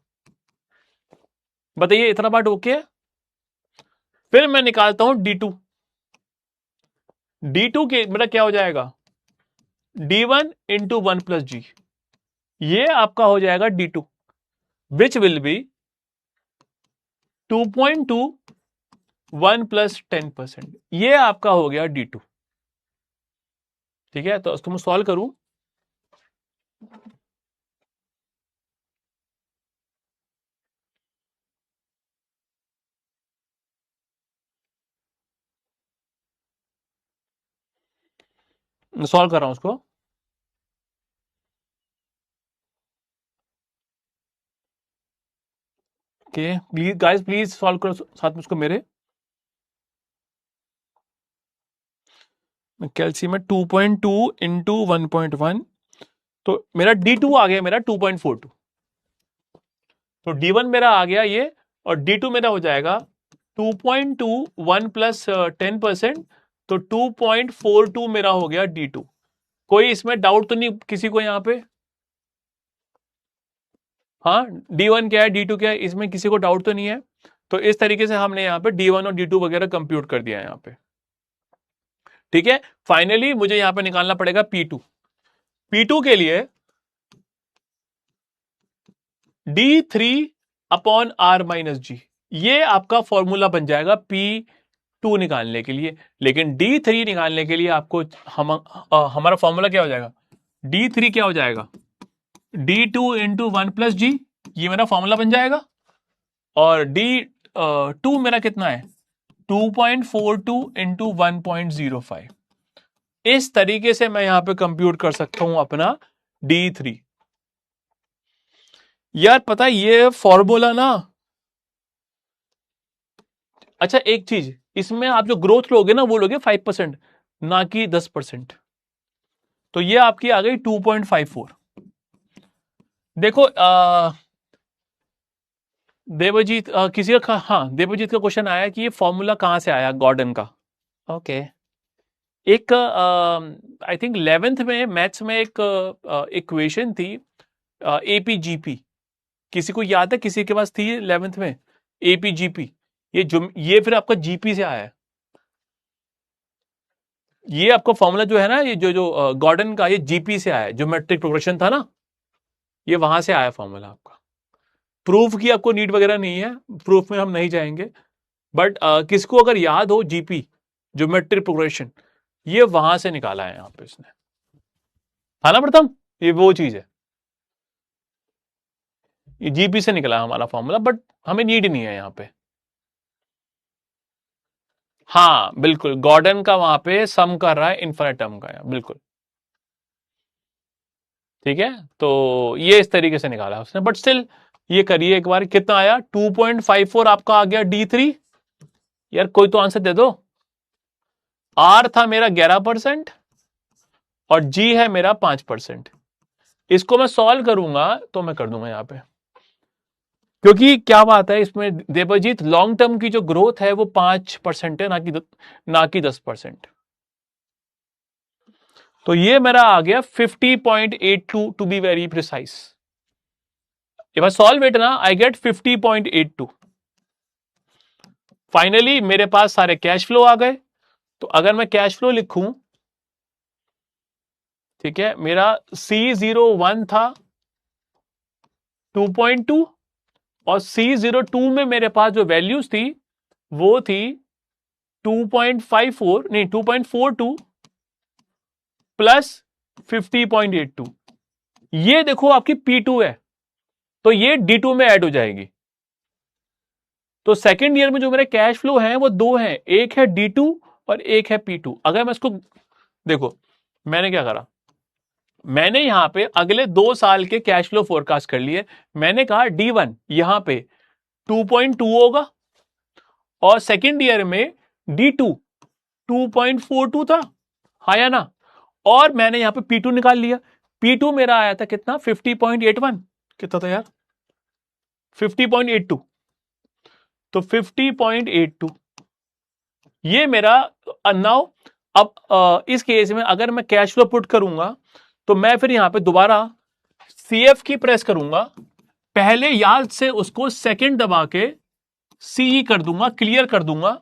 बताइए इतना पार्ट ओके है। फिर मैं निकालता हूं D2, D2 के मेरा क्या हो जाएगा, D1 इंटू 1 प्लस G, ये आपका हो जाएगा D2, which will be 2.2 1 plus 10%, ये आपका हो गया D2, ठीक है। तो उसको मैं सॉल्व करूं, सॉल्व कर रहा हूं उसको, okay please guys, please solve करो साथ में उसको मेरे। कैल्शियम में 2.2 इंटू 1.1, तो मेरा D2 आ गया मेरा 2.42, तो D1 मेरा आ गया ये, और D2 मेरा हो जाएगा 2.21 प्लस 10%, तो 2.42 मेरा हो गया D2। कोई इसमें डाउट तो नहीं किसी को यहाँ पे? हाँ, D1 क्या है, D2 क्या है, इसमें किसी को डाउट तो नहीं है? तो इस तरीके से हमने यहाँ पे D1 और D2 वगैरह कंप्यूट कर दिया है यहाँ पे। ठीक है, फाइनली मुझे यहाँ पे निकालना पड़ेगा P2। P2 के लिए D3 अपॉन R माइनस जी, ये आपका फॉर्मूला बन जाएगा P2 निकालने के लिए। लेकिन D3 निकालने के लिए आपको हमारा फॉर्मूला क्या हो जाएगा, D3 क्या हो जाएगा, D2 इंटू 1 प्लस जी, ये मेरा फॉर्मूला बन जाएगा। और D2 मेरा कितना है, 2.42 इंटू 1.05। इस तरीके से मैं यहां पे कंप्यूट कर सकता हूं अपना D3। यार पता है ये फॉर्मूला ना, अच्छा एक चीज, इसमें आप जो ग्रोथ लोगे ना वो लोगे 5%, ना कि 10%। तो ये आपकी आ गई 2.54। देखो देवजीत किसी का, हाँ देवजीत का क्वेश्चन आया कि ये फॉर्मूला कहां से आया गॉर्डन का। ओके, एक आई थिंक 11th में मैथ्स में एक इक्वेशन थी एपीजीपी, किसी को याद है, किसी के पास थी 11th में एपीजीपी? ये फिर आपका जीपी से आया है। ये आपका फॉर्मूला जो है ना, ये जो गॉर्डन का, ये जीपी से आया है, ज्योमेट्रिक प्रोग्रेशन था ना, ये वहां से आया फॉर्मूला आपका। प्रूफ की आपको नीड वगैरह नहीं है, प्रूफ में हम नहीं जाएंगे, बट किसको अगर याद हो जीपी, ज्योमेट्रिक प्रोग्रेशन, ये वहां से निकाला है यहाँ पे इसने, है ना प्रथम, ये वो चीज है, ये जीपी से निकला है हमारा फॉर्मूला, बट हमें नीड नहीं है यहाँ पे। हाँ बिल्कुल, गॉर्डन का वहां पे सम कर रहा है इन्फिनिट टर्म का, बिल्कुल ठीक है। तो ये इस तरीके से निकाला उसने, बट स्टिल ये करिए एक बार, कितना आया 2.54 आपका आ गया D3। यार कोई तो आंसर दे दो। R था मेरा 11% और G है मेरा 5%। इसको मैं सॉल्व करूंगा तो मैं कर दूंगा यहाँ पे, क्योंकि क्या बात है इसमें देवजीत, लॉन्ग टर्म की जो ग्रोथ है वो 5% है, ना कि 10%। तो ये मेरा आ गया 50.82 to be very precise. If I solve it ना, आई गेट 50.82। फाइनली मेरे पास सारे कैश फ्लो आ गए। तो अगर मैं कैश फ्लो लिखूं, ठीक है, मेरा C01 था 2.2, और C02 में मेरे पास जो वैल्यूज थी वो थी 2.54, नहीं 2.42 प्लस 50.82। ये देखो आपकी P2 है, तो ये D2 में ऐड हो जाएगी। तो सेकेंड ईयर में जो मेरे कैश फ्लो हैं वो दो हैं, एक है D2 और एक है P2। अगर मैं इसको देखो, मैंने क्या करा, मैंने यहां पे अगले 2 साल के कैश फ्लो फोरकास्ट कर लिए। मैंने कहा D1 यहां पे 2.2 होगा, और सेकेंड ईयर में D2 2.42 था, हाँ या ना, और मैंने यहां पे P2 निकाल लिया। P2 मेरा आया था कितना, 50.81, कितना था यार, 50.82। तो 50.82 ये मेरा नाउ। अब इस केस में अगर मैं कैश फ्लो पुट करूंगा तो मैं फिर यहां पे दोबारा CF की प्रेस करूंगा, पहले याद से उसको सेकंड दबा के CE कर दूंगा, क्लियर कर दूंगा,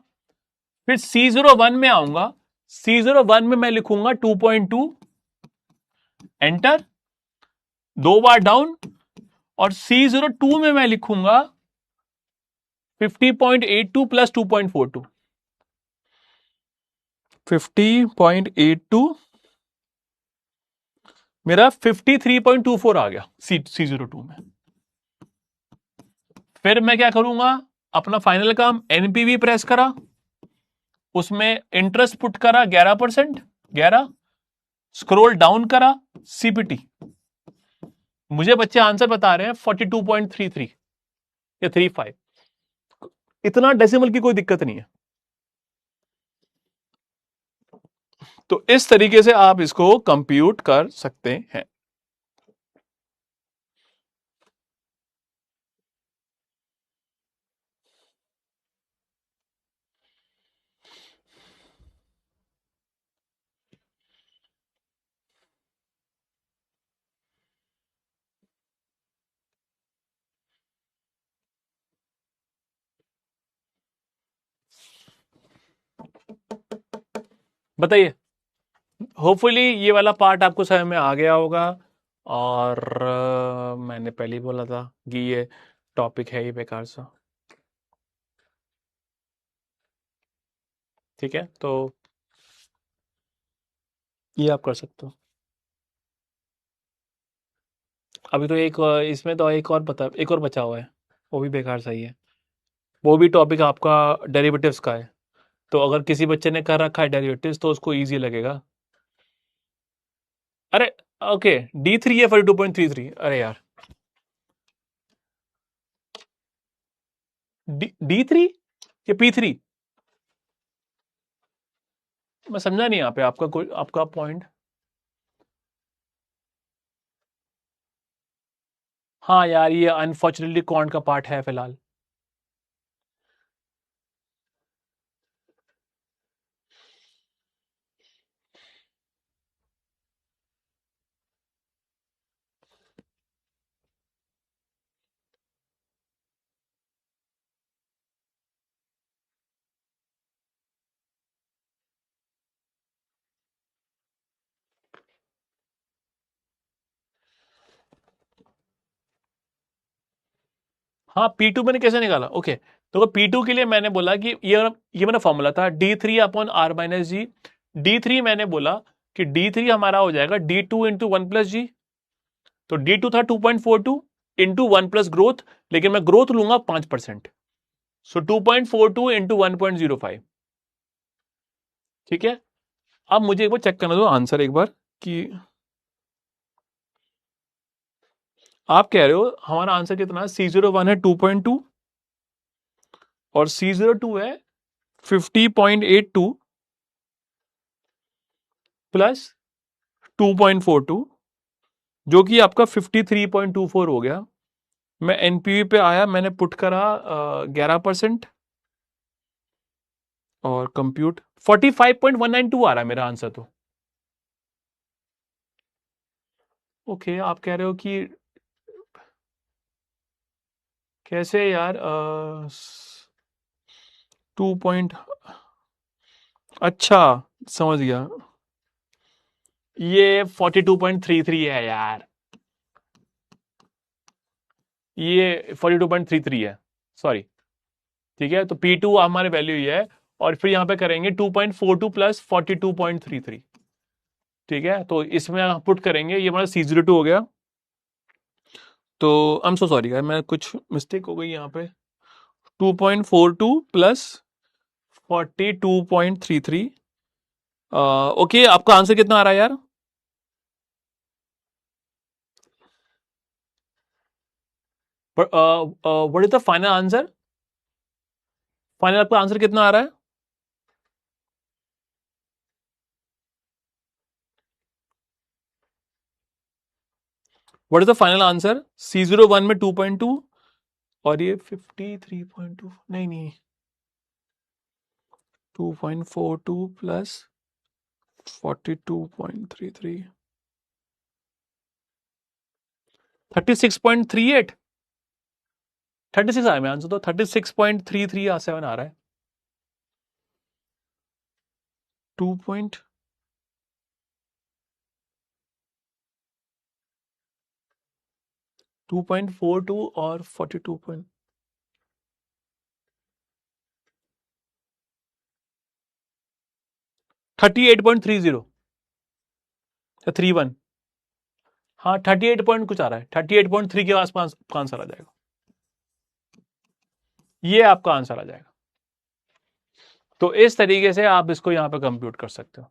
फिर C01 में आऊंगा। C01 में मैं लिखूंगा 2.2, एंटर, 2 बार डाउन, और C02 में मैं लिखूंगा 50.82 प्लस 2.42, 50.82 मेरा 53.24 आ गया C02 में। फिर मैं क्या करूंगा, अपना फाइनल काम NPV प्रेस करा, उसमें इंटरेस्ट पुट करा 11%, 11, स्क्रॉल डाउन करा, CPT, मुझे बच्चे आंसर बता रहे हैं 42.33 या 35। इतना डेसिमल की कोई दिक्कत नहीं है। तो इस तरीके से आप इसको कंप्यूट कर सकते हैं। बताइए, होपफुली ये वाला पार्ट आपको समझ में आ गया होगा। और मैंने पहले ही बोला था कि ये टॉपिक है ही बेकार सा। ठीक है, तो ये आप कर सकते हो। अभी तो इसमें तो एक और बचा हुआ है, वो भी बेकार सही है। वो भी टॉपिक आपका डेरिवेटिव्स का है। तो अगर किसी बच्चे ने कर रखा है डेरिवेटिव्स तो उसको इजी लगेगा। अरे ओके, D3 है 42.33। अरे यार, D3 या P3? मैं समझा नहीं यहाँ पे आपका कोई आपका पॉइंट। हाँ यार, ये अनफॉर्चुनेटली कॉन्ट का पार्ट है फिलहाल। हाँ, P2 मैंने कैसे निकाला? ओके, तो P2 के लिए मैंने बोला कि ये मेरा फॉर्मूला था D3/R-G। D3 मैंने बोला कि D3 हमारा हो जाएगा D2 इंटू 1+G। तो D2 था 2.42 इंटू 1+ ग्रोथ, लेकिन मैं ग्रोथ लूंगा 5%। सो 2.42 इंटू 1.05। ठीक है, अब मुझे एक बार चेक करना दो आंसर एक बार कि आप कह रहे हो हमारा आंसर कितना है। C01 है 2.2 और C02 है 50.82 प्लस 2.42, जो कि आपका 53.24 हो गया। मैं एनपीवी पे आया, मैंने पुट करा 11% और कंप्यूट 45.192 आ रहा है मेरा आंसर। तो ओके, आप कह रहे हो कि कैसे यार 2 अच्छा, समझ गया। ये 42.33 है यार, ये 42.33 है, सॉरी। ठीक है, तो P2 हमारी वैल्यू ये है, और फिर यहां पे करेंगे 2.42 प्लस 42.33। ठीक है, तो इसमें आप पुट करेंगे, ये हमारा C02 हो गया। तो आई एम सो सॉरी यार, मैं कुछ मिस्टेक हो गई यहाँ पे। 2.42 प्लस 42.33। ओके, आपका आंसर कितना आ रहा है यार? What is the final answer? Final आपका आंसर कितना आ रहा है? What is the final answer? C01 में 2.2 और ये 53.2, नहीं नहीं, 2.42 प्लस 42.33, 36.38। 36 आया मेरा आंसर, तो 36.33 7 आ रहा है। 2 पॉइंट 2.42 और 42 पॉइंट 38.30 या 31। हाँ, 38 पॉइंट कुछ आ रहा है, 38.3 के आसपास आपका आंसर आ जाएगा। ये आपका आंसर आ जाएगा। तो इस तरीके से आप इसको यहां पे कंप्यूट कर सकते हो।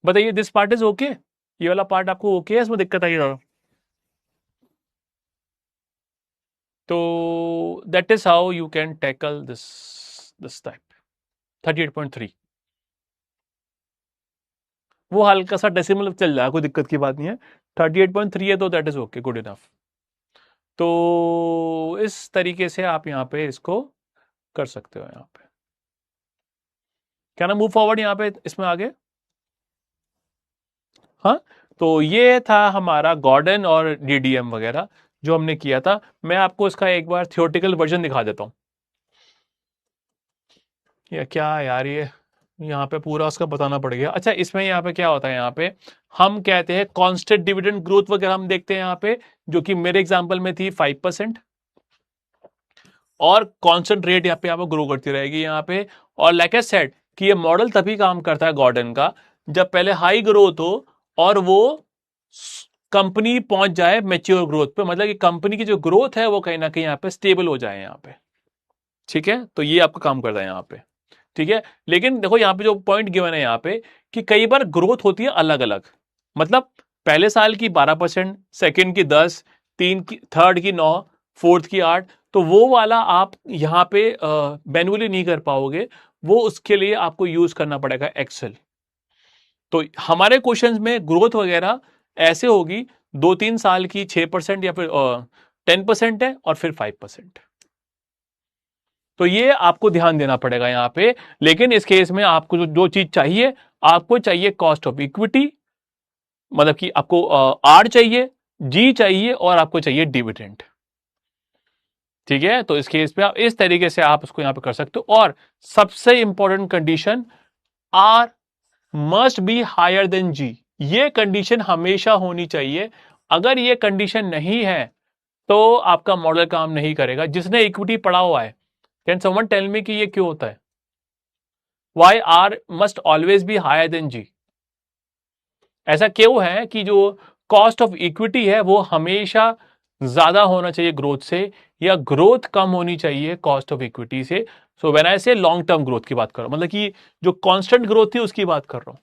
बताइए, दिस पार्ट इज ओके? ये वाला पार्ट आपको ओके है? इसमें दिक्कत आई ज़्यादा? तो that is how you can tackle this type 38.3। वो हल्का सा डेसिमल चल जाएगा, कोई दिक्कत की बात नहीं है। 38.3 है तो that is okay, good enough. तो इस तरीके से आप यहाँ पे इसको कर सकते हो। यहाँ पे क्या ना, मूव फॉरवर्ड यहाँ पे इसमें आगे। हाँ, तो ये था हमारा गॉर्डन और डीडीएम वगैरह जो हमने किया था। मैं आपको इसका एक बार थियोरेटिकल वर्जन दिखा देता हूँ। या क्या यार, ये यहाँ पे पूरा उसका बताना पड़ेगा। अच्छा, इसमें यहाँ पे क्या होता है, यहाँ पे हम कहते हैं कांस्टेंट डिविडेंड ग्रोथ वगैरह हम देखते हैं यहाँ पे, जो कि मेरे एग्जांपल में थी 5%, और कांस्टेंट रेट यहाँ पे ग्रो करती रहेगी यहाँ पे। और लाइक आई सेड कि ये मॉडल तभी काम करता है गॉर्डन का जब पहले हाई ग्रोथ हो और वो कंपनी पहुंच जाए मैच्योर ग्रोथ पे, मतलब कि कंपनी की जो ग्रोथ है वो कहीं ना कहीं यहाँ पे स्टेबल हो जाए यहाँ पे। ठीक है, तो ये आपका काम करता है यहाँ पे। ठीक है, लेकिन देखो यहाँ पे जो पॉइंट गिवन है यहाँ पे कि कई बार ग्रोथ होती है अलग अलग, मतलब पहले साल की 12%, सेकंड की 10, तीन की, थर्ड की 9, फोर्थ की 8, तो वो वाला आप यहाँ पे मैन्युअली नहीं कर पाओगे, वो उसके लिए आपको यूज करना पड़ेगा एक्सेल। तो हमारे क्वेश्चंस में ग्रोथ वगैरह ऐसे होगी 2-3 साल की 6% या फिर 10% है और फिर 5%। तो ये आपको ध्यान देना पड़ेगा यहाँ पे। लेकिन इस केस में आपको जो चीज चाहिए, आपको चाहिए कॉस्ट ऑफ इक्विटी, मतलब कि आपको आर चाहिए, जी चाहिए, और आपको चाहिए डिविडेंड। ठीक है, तो इस केस पे आप इस तरीके से आप उसको यहां पे कर सकते हो। और सबसे important condition, R must be higher than G, ये कंडीशन हमेशा होनी चाहिए। अगर ये कंडीशन नहीं है तो आपका मॉडल काम नहीं करेगा। जिसने इक्विटी पढ़ा हुआ है, कैन समवन टेल मी कि ये क्यों होता है? Why R must always be higher than G? ऐसा क्यों है कि जो कॉस्ट ऑफ इक्विटी है वो हमेशा ज्यादा होना चाहिए ग्रोथ से, या ग्रोथ कम होनी चाहिए कॉस्ट ऑफ इक्विटी से? सो व्हेन आई से लॉन्ग टर्म ग्रोथ की बात कर रहा हूं, मतलब कि जो कांस्टेंट ग्रोथ थी उसकी बात कर रहा हूं।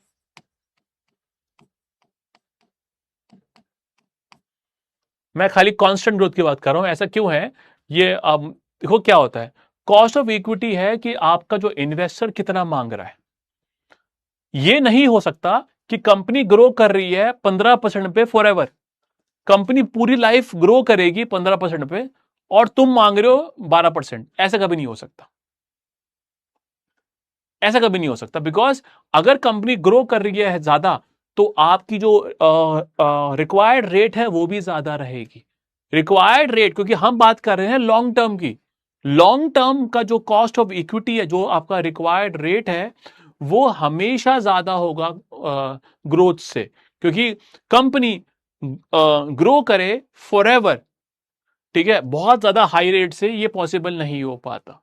मैं खाली कांस्टेंट ग्रोथ की बात कर रहा हूं। ऐसा क्यों है? ये अब देखो क्या होता है, कॉस्ट ऑफ इक्विटी है कि आपका जो इन्वेस्टर कितना मांग रहा है। ये नहीं हो सकता कि कंपनी ग्रो कर रही है 15% पे फॉर एवर, कंपनी पूरी लाइफ ग्रो करेगी 15% पे और तुम मांग रहे हो 12%। ऐसा कभी नहीं हो सकता, ऐसा कभी नहीं हो सकता। बिकॉज अगर कंपनी ग्रो कर रही है ज्यादा, तो आपकी जो रिक्वायर्ड रेट है वो भी ज्यादा रहेगी। रिक्वायर्ड रेट, क्योंकि हम बात कर रहे हैं लॉन्ग टर्म की, लॉन्ग टर्म का जो कॉस्ट ऑफ इक्विटी है, जो आपका रिक्वायर्ड रेट है, वो हमेशा ज्यादा होगा ग्रोथ से, क्योंकि कंपनी ग्रो करे फॉर एवर, ठीक है, बहुत ज्यादा हाई रेट से ये पॉसिबल नहीं हो पाता।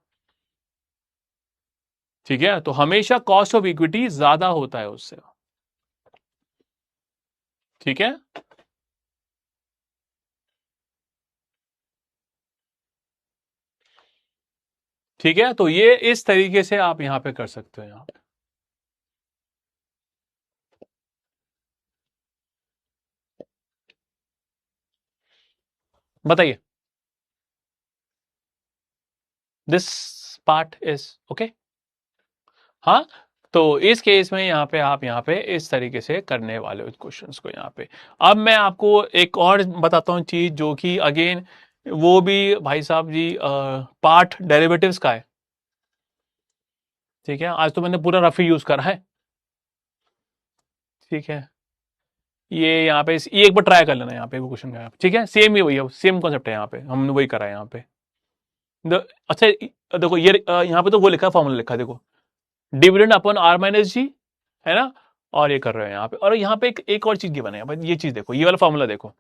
ठीक है, तो हमेशा कॉस्ट ऑफ इक्विटी ज्यादा होता है उससे। ठीक है, ठीक है, तो ये इस तरीके से आप यहां पे कर सकते हो। यहां पे बताइए, दिस पार्ट इज ओके? हाँ, तो इस केस में यहाँ पे आप यहाँ पे इस तरीके से करने वाले हो क्वेश्चंस को यहाँ पे। अब मैं आपको एक और बताता हूँ चीज, जो कि अगेन वो भी भाई साहब जी पार्ट डेरिवेटिव्स का है। ठीक है, आज तो मैंने पूरा रफी यूज करा है। ठीक है, ये यहाँ पे ये एक बार ट्राई कर लेना यहाँ पे क्वेश्चन का। ठीक है, सेम ही वही है, सेम कॉन्सेप्ट है यहाँ पे, हमने वही करा है यहाँ पे। अच्छा, देखो ये यहाँ पे तो वो लिखा है, फॉर्मूला लिखा है, देखो डिविडेंड अपॉन आर माइनस जी, है ना? और ये कर रहे हैं यहाँ पे। और यहाँ पे एक और चीज गिवन है भाई, ये चीज देखो, ये वाला फॉर्मूला देखो,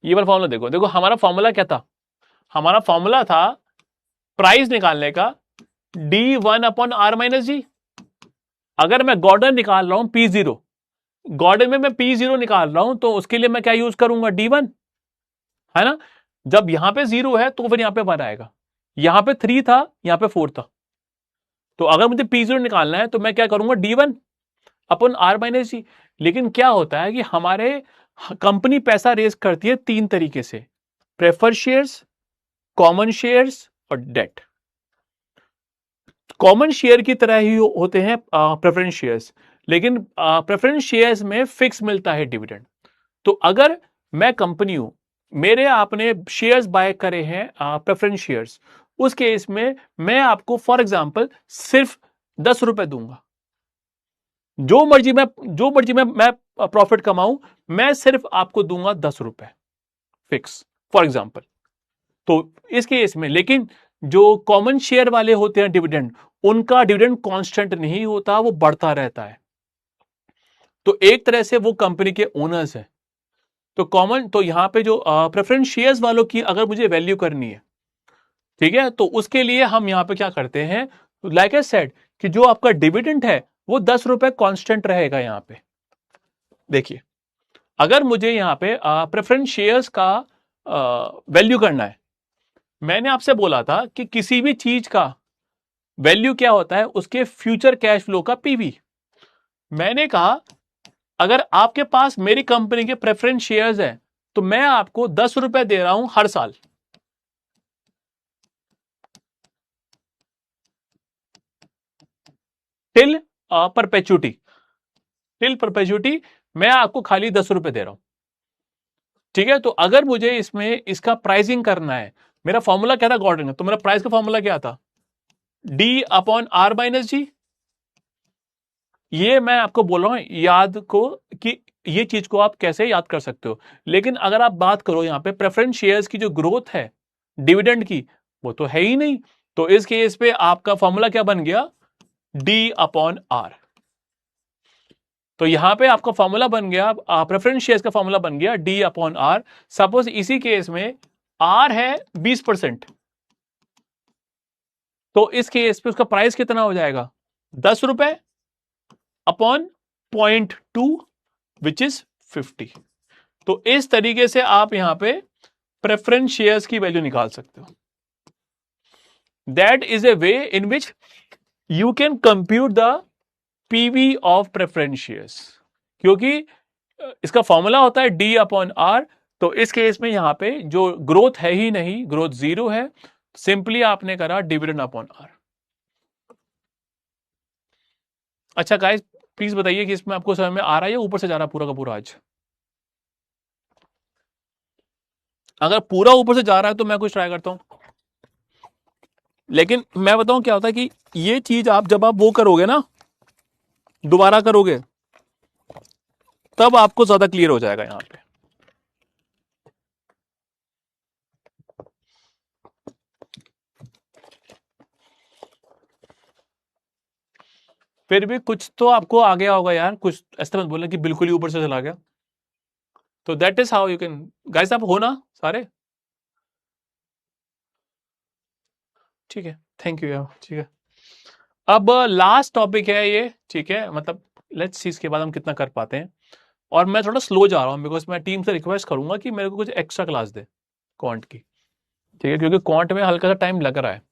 ये वाला फॉर्मूला देखो। देखो हमारा फॉर्मूला क्या था? हमारा फॉर्मूला था प्राइस निकालने का D1 अपॉन आर माइनस जी। अगर मैं गॉर्डन निकाल रहा हूं P0, गॉर्डन में मैं P0 निकाल रहा हूं, तो उसके लिए मैं क्या यूज करूंगा? D1, है ना? जब यहां पे 0 है तो फिर यहां पे 1 आएगा, यहां पे 3 था, यहां पे 4 था। तो अगर मुझे P0 निकालना है तो मैं क्या करूंगा? D1 अपन आर माइनस जी। लेकिन क्या होता है कि हमारे कंपनी पैसा रेज करती है 3 तरीके से, प्रेफर शेयर्स, कॉमन शेयर्स और डेट। कॉमन शेयर की तरह ही होते हैं प्रेफरेंस शेयर्स, लेकिन प्रेफरेंस शेयर्स में फिक्स मिलता है डिविडेंड। तो अगर मैं कंपनी हूं, मेरे आपने शेयर्स बाय करे हैं प्रेफरेंस शेयर्स, उस केस में मैं आपको फॉर एग्जांपल सिर्फ 10 रुपए दूंगा। जो मर्जी मैं प्रॉफिट कमाऊं, मैं सिर्फ आपको दूंगा 10 रुपए फिक्स, फॉर एग्जांपल। तो इस केस में, लेकिन जो कॉमन शेयर वाले होते हैं डिविडेंड, उनका डिविडेंड कांस्टेंट नहीं होता, वो बढ़ता रहता है। तो एक तरह से वो कंपनी के ओनर्स है। तो यहां पे जो प्रेफरेंस शेयर्स वालों की अगर मुझे वैल्यू करनी है, ठीक है, तो उसके लिए हम यहां पे क्या करते हैं, लाइक आई सेड कि जो आपका डिविडेंड है वो 10 रुपए कांस्टेंट रहेगा। यहां पे देखिए, अगर मुझे यहां पे प्रेफरेंस शेयर्स का वैल्यू करना है, मैंने आपसे बोला था कि किसी भी चीज का वैल्यू क्या होता है, उसके फ्यूचर कैश फ्लो का पीवी। मैंने कहा अगर आपके पास मेरी कंपनी के प्रेफरेंस शेयर्स है तो मैं आपको 10 रुपए दे रहा हूं हर साल, टिल परपेचुटी, टिल परपेचुटी मैं आपको खाली 10 रुपए दे रहा हूं। ठीक है, तो अगर मुझे इसमें इसका प्राइसिंग करना है, मेरा फॉर्मूला क्या था गॉर्डन का, तो मेरा प्राइस का फॉर्मूला क्या था, डी अपॉन आर माइनस जी। ये मैं आपको बोल रहा हूं याद को, कि ये चीज को आप कैसे याद कर सकते हो। लेकिन अगर आप बात करो यहां पे प्रेफरेंस शेयर्स की जो ग्रोथ है डिविडेंड की, वो तो है ही नहीं। तो इस केस पे आपका फॉर्मूला क्या बन गया, डी अपॉन आर। तो यहां पे आपका फॉर्मूला बन गया, प्रेफरेंस शेयर्स का फॉर्मूला बन गया डी अपॉन आर। सपोज इसी केस में आर है 20%, तो इस केस पे उसका प्राइस कितना हो जाएगा, 10 रुपए अपॉन 0.2 विच इज 50। तो इस तरीके से आप यहां पे प्रेफरेंस शेयर्स की वैल्यू निकाल सकते हो। That is a way in which you can compute the PV of preference shares, क्योंकि इसका फॉर्मूला होता है डी अपॉन आर। तो इस केस में यहां पे जो ग्रोथ है ही नहीं, ग्रोथ जीरो है, सिंपली आपने करा डिविडेंड अपॉन आर। अच्छा गाइस, प्लीज बताइए कि इसमें आपको समझ में आ रहा है या ऊपर से जा रहा है पूरा का पूरा आज। अगर पूरा ऊपर से जा रहा है तो मैं कुछ ट्राई करता हूं, लेकिन मैं बताऊं क्या होता है कि ये चीज आप जब आप वो करोगे ना, दोबारा करोगे, तब आपको ज्यादा क्लियर हो जाएगा यहां पे। फिर भी कुछ तो आपको आ गया होगा यार, कुछ ऐसा मत बोलना कि बिल्कुल ही ऊपर से चला गया। तो that is how you can, guys आप हो ना सारे, ठीक है, थैंक यू यार, ठीक है। अब लास्ट टॉपिक है ये, ठीक है, मतलब लेट्स सी इसके बाद हम कितना कर पाते हैं। और मैं थोड़ा स्लो जा रहा हूँ बिकॉज मैं टीम से रिक्वेस्ट करूंगा कि मेरे को कुछ एक्स्ट्रा क्लास दे क्वांट की, ठीक है, क्योंकि क्वांट में हल्का सा टाइम लग रहा है।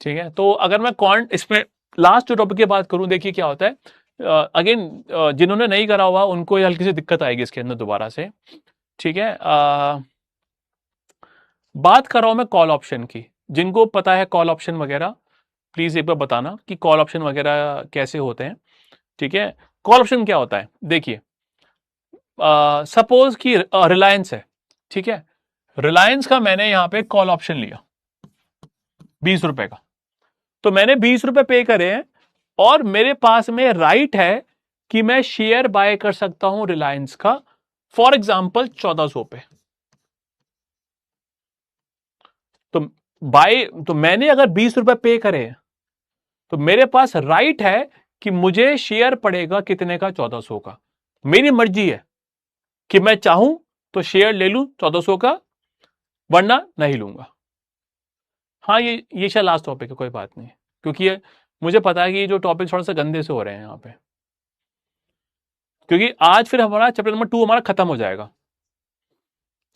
ठीक है, तो अगर मैं क्वांट इसमें लास्ट जो टॉपिक की बात करूं, देखिए क्या होता है, अगेन जिन्होंने नहीं करा हुआ उनको ये हल्की सी दिक्कत आएगी इसके अंदर दोबारा से। ठीक है, बात कर रहा हूं मैं कॉल ऑप्शन की। जिनको पता है कॉल ऑप्शन वगैरह, प्लीज एक बार बताना कि कॉल ऑप्शन वगैरह कैसे होते हैं। ठीक है, कॉल ऑप्शन क्या होता है, देखिए सपोज कि रिलायंस है, ठीक है, रिलायंस का मैंने यहां पे कॉल ऑप्शन लिया 20 रुपए का, तो मैंने 20 रुपए पे करे हैं और मेरे पास में राइट है कि मैं शेयर बाय कर सकता हूं रिलायंस का, फॉर एग्जाम्पल 1400 पे। तो तो मैंने अगर 20 रुपए पे करे तो मेरे पास राइट है कि मुझे शेयर पड़ेगा कितने का, 1400 का। मेरी मर्जी है कि मैं चाहूं तो शेयर ले लूं 1400 का, वरना नहीं लूंगा। हाँ, ये शायद लास्ट टॉपिक है, कोई बात नहीं, क्योंकि ये मुझे पता है कि ये जो टॉपिक थोड़ा सा गंदे से हो रहे हैं यहाँ पे, क्योंकि आज फिर हमारा चैप्टर नंबर 2 हमारा खत्म हो जाएगा।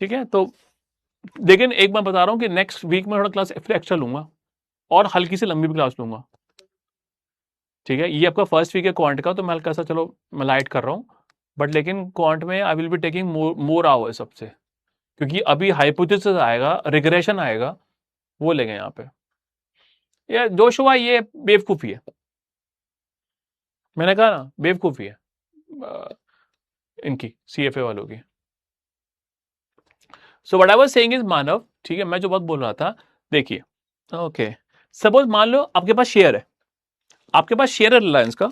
ठीक है, तो लेकिन एक बार बता रहा हूं कि नेक्स्ट वीक में थोड़ा क्लास एक्स्ट्रा लूंगा और हल्की सी लंबी भी क्लास लूंगा। ठीक है, ये आपका फर्स्ट वीक है क्वांट का, तो मैं हल्का सा चलो मैं लाइट कर रहा हूँ, बट लेकिन क्वांट में आई will be taking more hours सबसे, क्योंकि अभी हाइपोथेसिस आएगा, रिग्रेशन आएगा, वो लेंगे यहाँ पे। ये जोशुआ ये बेवकूफी है, मैंने कहा ना बेवकूफी है इनकी, सीएफए वालों की। So what I was saying is Manav, ठीक है, मैं जो बात बोल रहा था, देखिए ओके, सपोज मान लो आपके पास शेयर है, आपके पास शेयर है रिलायंस का,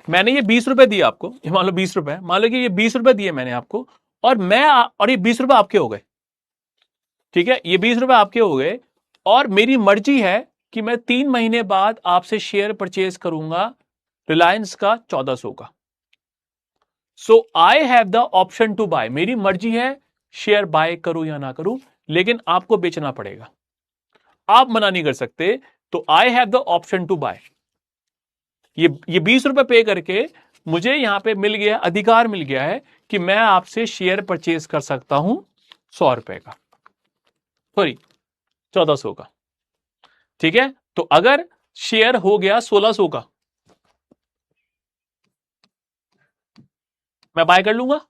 मैंने ये 20 रुपए दिए आपको, ये मान लो 20 रुपए, मान लो कि ये 20 रुपए दिए मैंने आपको, और ये 20 रुपए आपके हो गए। ठीक है, ये 20 रुपए आपके हो गए और मेरी मर्जी है कि मैं 3 महीने बाद आपसे शेयर परचेज करूंगा रिलायंस का 1400 का। So I have the option to buy, मेरी मर्जी है शेयर बाय करूं या ना करूं, लेकिन आपको बेचना पड़ेगा, आप मना नहीं कर सकते। तो I have the option to buy, ये 20 रुपए पे करके मुझे यहां पे मिल गया, अधिकार मिल गया है कि मैं आपसे शेयर परचेज कर सकता हूं 100 रुपए का, सॉरी 1400 का। ठीक है, तो अगर शेयर हो गया 1600 का, मैं बाय कर लूंगा,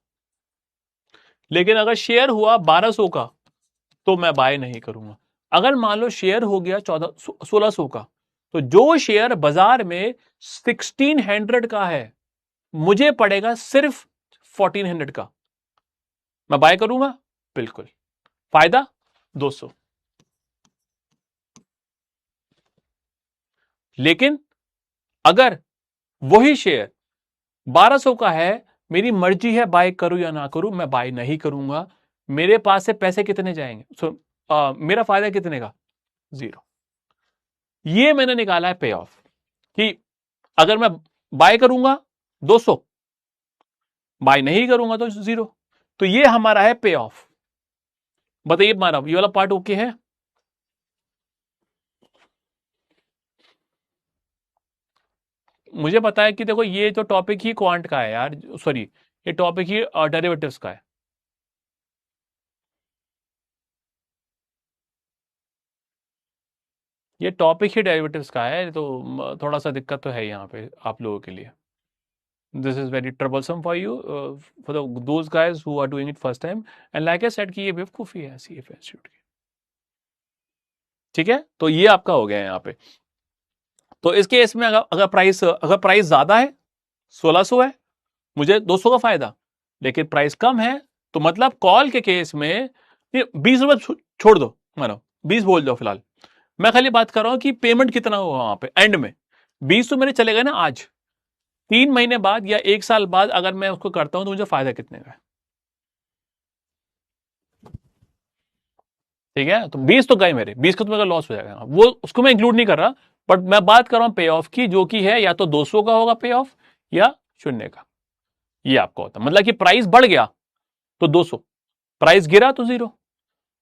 लेकिन अगर शेयर हुआ 1200 का तो मैं बाय नहीं करूंगा। अगर मान लो शेयर हो गया 1600 का, तो जो शेयर बाजार में 1600 का है मुझे पड़ेगा सिर्फ 1400 का, मैं बाय करूंगा, बिल्कुल, फायदा 200। लेकिन अगर वही शेयर 1200 का है, मेरी मर्जी है बाय करूं या ना करूं, मैं बाय नहीं करूंगा, मेरे पास से पैसे कितने जाएंगे, मेरा फायदा कितने का, 0। ये मैंने निकाला है पे ऑफ, कि अगर मैं बाय करूंगा 200, बाय नहीं करूंगा तो 0। तो ये हमारा है पे ऑफ। बताइए हमारा ये वाला पार्ट ओके है? मुझे पता है कि देखो ये जो टॉपिक ही क्वांट का है यार, सॉरी ये टॉपिक ही डेरिवेटिव्स का है। ये टॉपिक ही डेरिवेटिव्स का है, तो थोड़ा सा दिक्कत तो है यहाँ पे आप लोगों के लिए। This is very troublesome for you, for those guys who are doing it first time. And like I said कि ये बेवकूफी है सीएफ इंस्टीट्यूट की। ठीक है, तो ये आपका हो गया है यहाँ पे। तो इस केस में अगर प्राइस ज्यादा है, 1600 है, मुझे 200 का फायदा, लेकिन प्राइस कम है, तो मतलब कॉल के केस में 20 रुपए छोड़ दो, मानो 20 बोल दो फिलहाल, मैं खाली बात कर रहा हूं कि पेमेंट कितना होगा वहां पे एंड में। 20 तो मेरे चले गए ना आज, 3 महीने बाद या 1 साल बाद अगर मैं उसको करता हूं तो मुझे फायदा कितने का है? ठीक है, तो 20 तो गए मेरे, 20 का तो मेरा लॉस हो जाएगा, वो उसको मैं इंक्लूड नहीं कर रहा, बट मैं बात कर रहा हूं पे ऑफ की, जो कि है या तो 200 का होगा पे ऑफ या 0 का। ये आपका होता है, मतलब कि प्राइस बढ़ गया तो 200, प्राइस गिरा तो 0,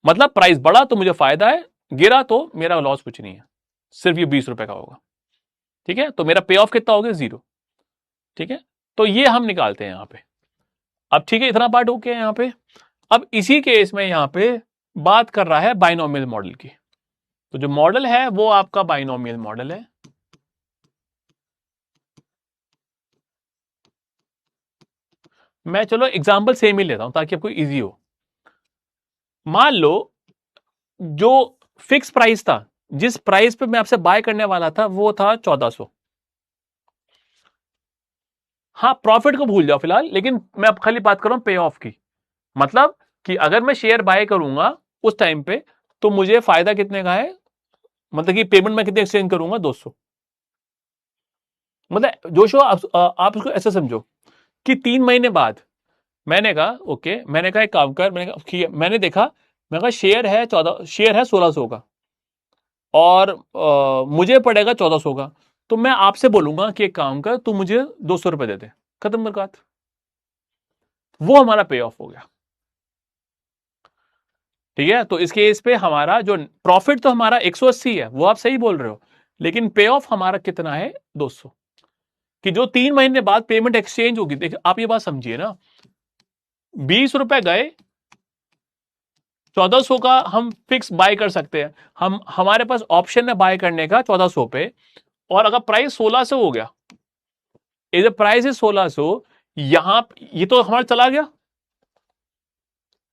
मतलब प्राइस बढ़ा तो मुझे फायदा है, गिरा तो मेरा लॉस कुछ नहीं है, सिर्फ ये 20 रुपए का होगा। ठीक है, तो मेरा पे ऑफ कितना हो गया, 0। ठीक है, तो ये हम निकालते हैं यहां पे। अब ठीक है, इतना पार्ट ओके है यहां पे। अब इसी केस में यहां पे बात कर रहा है बाइनोमियल मॉडल की। तो जो मॉडल है वो आपका बाइनोमियल मॉडल है। मैं चलो एग्जांपल सेम ही लेता हूं ताकि आपको इजी हो। मान लो जो फिक्स प्राइस था, जिस प्राइस पे मैं आपसे बाय करने वाला था, वो था 1400। हाँ, प्रॉफिट को भूल जाओ फिलहाल, लेकिन मैं अब खाली बात कर रहा हूं पे ऑफ की। मतलब कि अगर मैं शेयर बाय करूंगा उस टाइम पे, तो मुझे फायदा कितने का है, मतलब कि पेमेंट मैं कितने एक्सचेंज करूंगा, 200। मतलब जोशो आप उसको ऐसे समझो कि 3 महीने बाद मैंने कहा ओके, मैंने कहा एक काम कर, मैंने देखा, मैंने कहा शेयर है 1600 का और मुझे पड़ेगा 1400 का, तो मैं आपसे बोलूंगा कि एक काम कर, तू मुझे 200 रुपए दे दे, खत्म कर बात। वो हमारा पे ऑफ हो गया। ठीक है, तो इस केस पे हमारा जो प्रॉफिट तो हमारा 180 है, वो आप सही बोल रहे हो, लेकिन पे ऑफ हमारा कितना है, 200। कि जो 3 महीने बाद पेमेंट एक्सचेंज होगी, देखिए आप ये बात समझिए ना, 20 रुपए गए, 1400 का हम फिक्स बाय कर सकते हैं, हमारे पास ऑप्शन है बाय करने का 1400 पे, और अगर प्राइस 1600 हो गया, इधर प्राइस है 1600, यहां ये तो हमारा चला गया,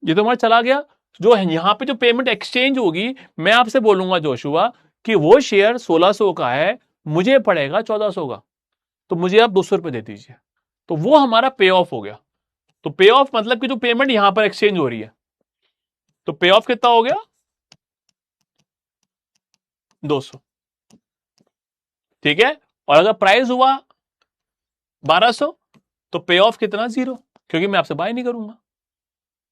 ये तो हमारा चला गया। जो यहां पे जो पेमेंट एक्सचेंज होगी, मैं आपसे बोलूंगा जोशुआ कि वो शेयर 1600 का है, मुझे पड़ेगा 1400 का, तो मुझे आप 200 रुपए दे दीजिए, तो वो हमारा पे ऑफ हो गया। तो पे ऑफ मतलब कि जो पेमेंट यहां पर एक्सचेंज हो रही है, तो पे ऑफ कितना हो गया, 200। ठीक है, और अगर प्राइस हुआ 1200, तो पे ऑफ कितना, 0, क्योंकि मैं आपसे बाय नहीं करूंगा।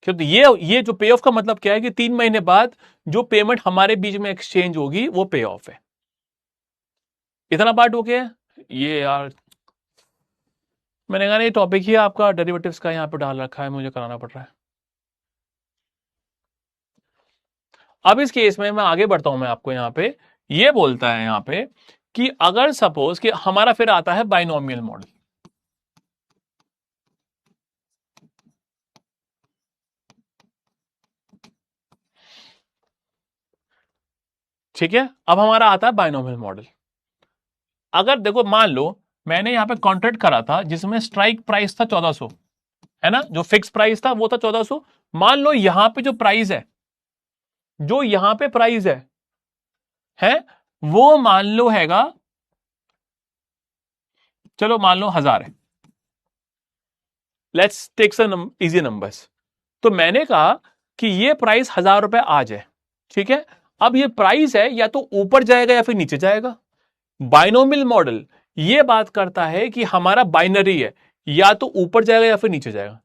क्योंकि ये जो पे ऑफ का मतलब क्या है कि 3 महीने बाद जो पेमेंट हमारे बीच में एक्सचेंज होगी वो पे ऑफ है। इतना पार्ट हो गया। ये यार मैंने कहा ये टॉपिक ही आपका डेरिवेटिव्स का यहाँ पे डाल रखा है, मुझे कराना पड़ रहा है। अब इस केस में मैं आगे बढ़ता हूं, मैं आपको यहाँ पे ये बोलता है यहाँ पे कि अगर सपोज कि हमारा फिर आता है बाइनोमियल मॉडल। ठीक है, अब हमारा आता है बाइनोमियल मॉडल। अगर देखो मान लो मैंने यहाँ पे कॉन्ट्रैक्ट करा था जिसमें स्ट्राइक प्राइस था 1400, है ना, जो फिक्स प्राइस था वो था 1400। मान लो यहां पे जो प्राइस है, जो यहां पे प्राइस है वो मान लो हैगा, चलो मान लो 1000 है। Let's take some easy numbers. तो मैंने कहा कि ये प्राइस 1000 रुपए आज है। ठीक है, अब ये प्राइस है या तो ऊपर जाएगा या फिर नीचे जाएगा। बाइनोमियल मॉडल ये बात करता है कि हमारा बाइनरी है, या तो ऊपर जाएगा या फिर नीचे जाएगा।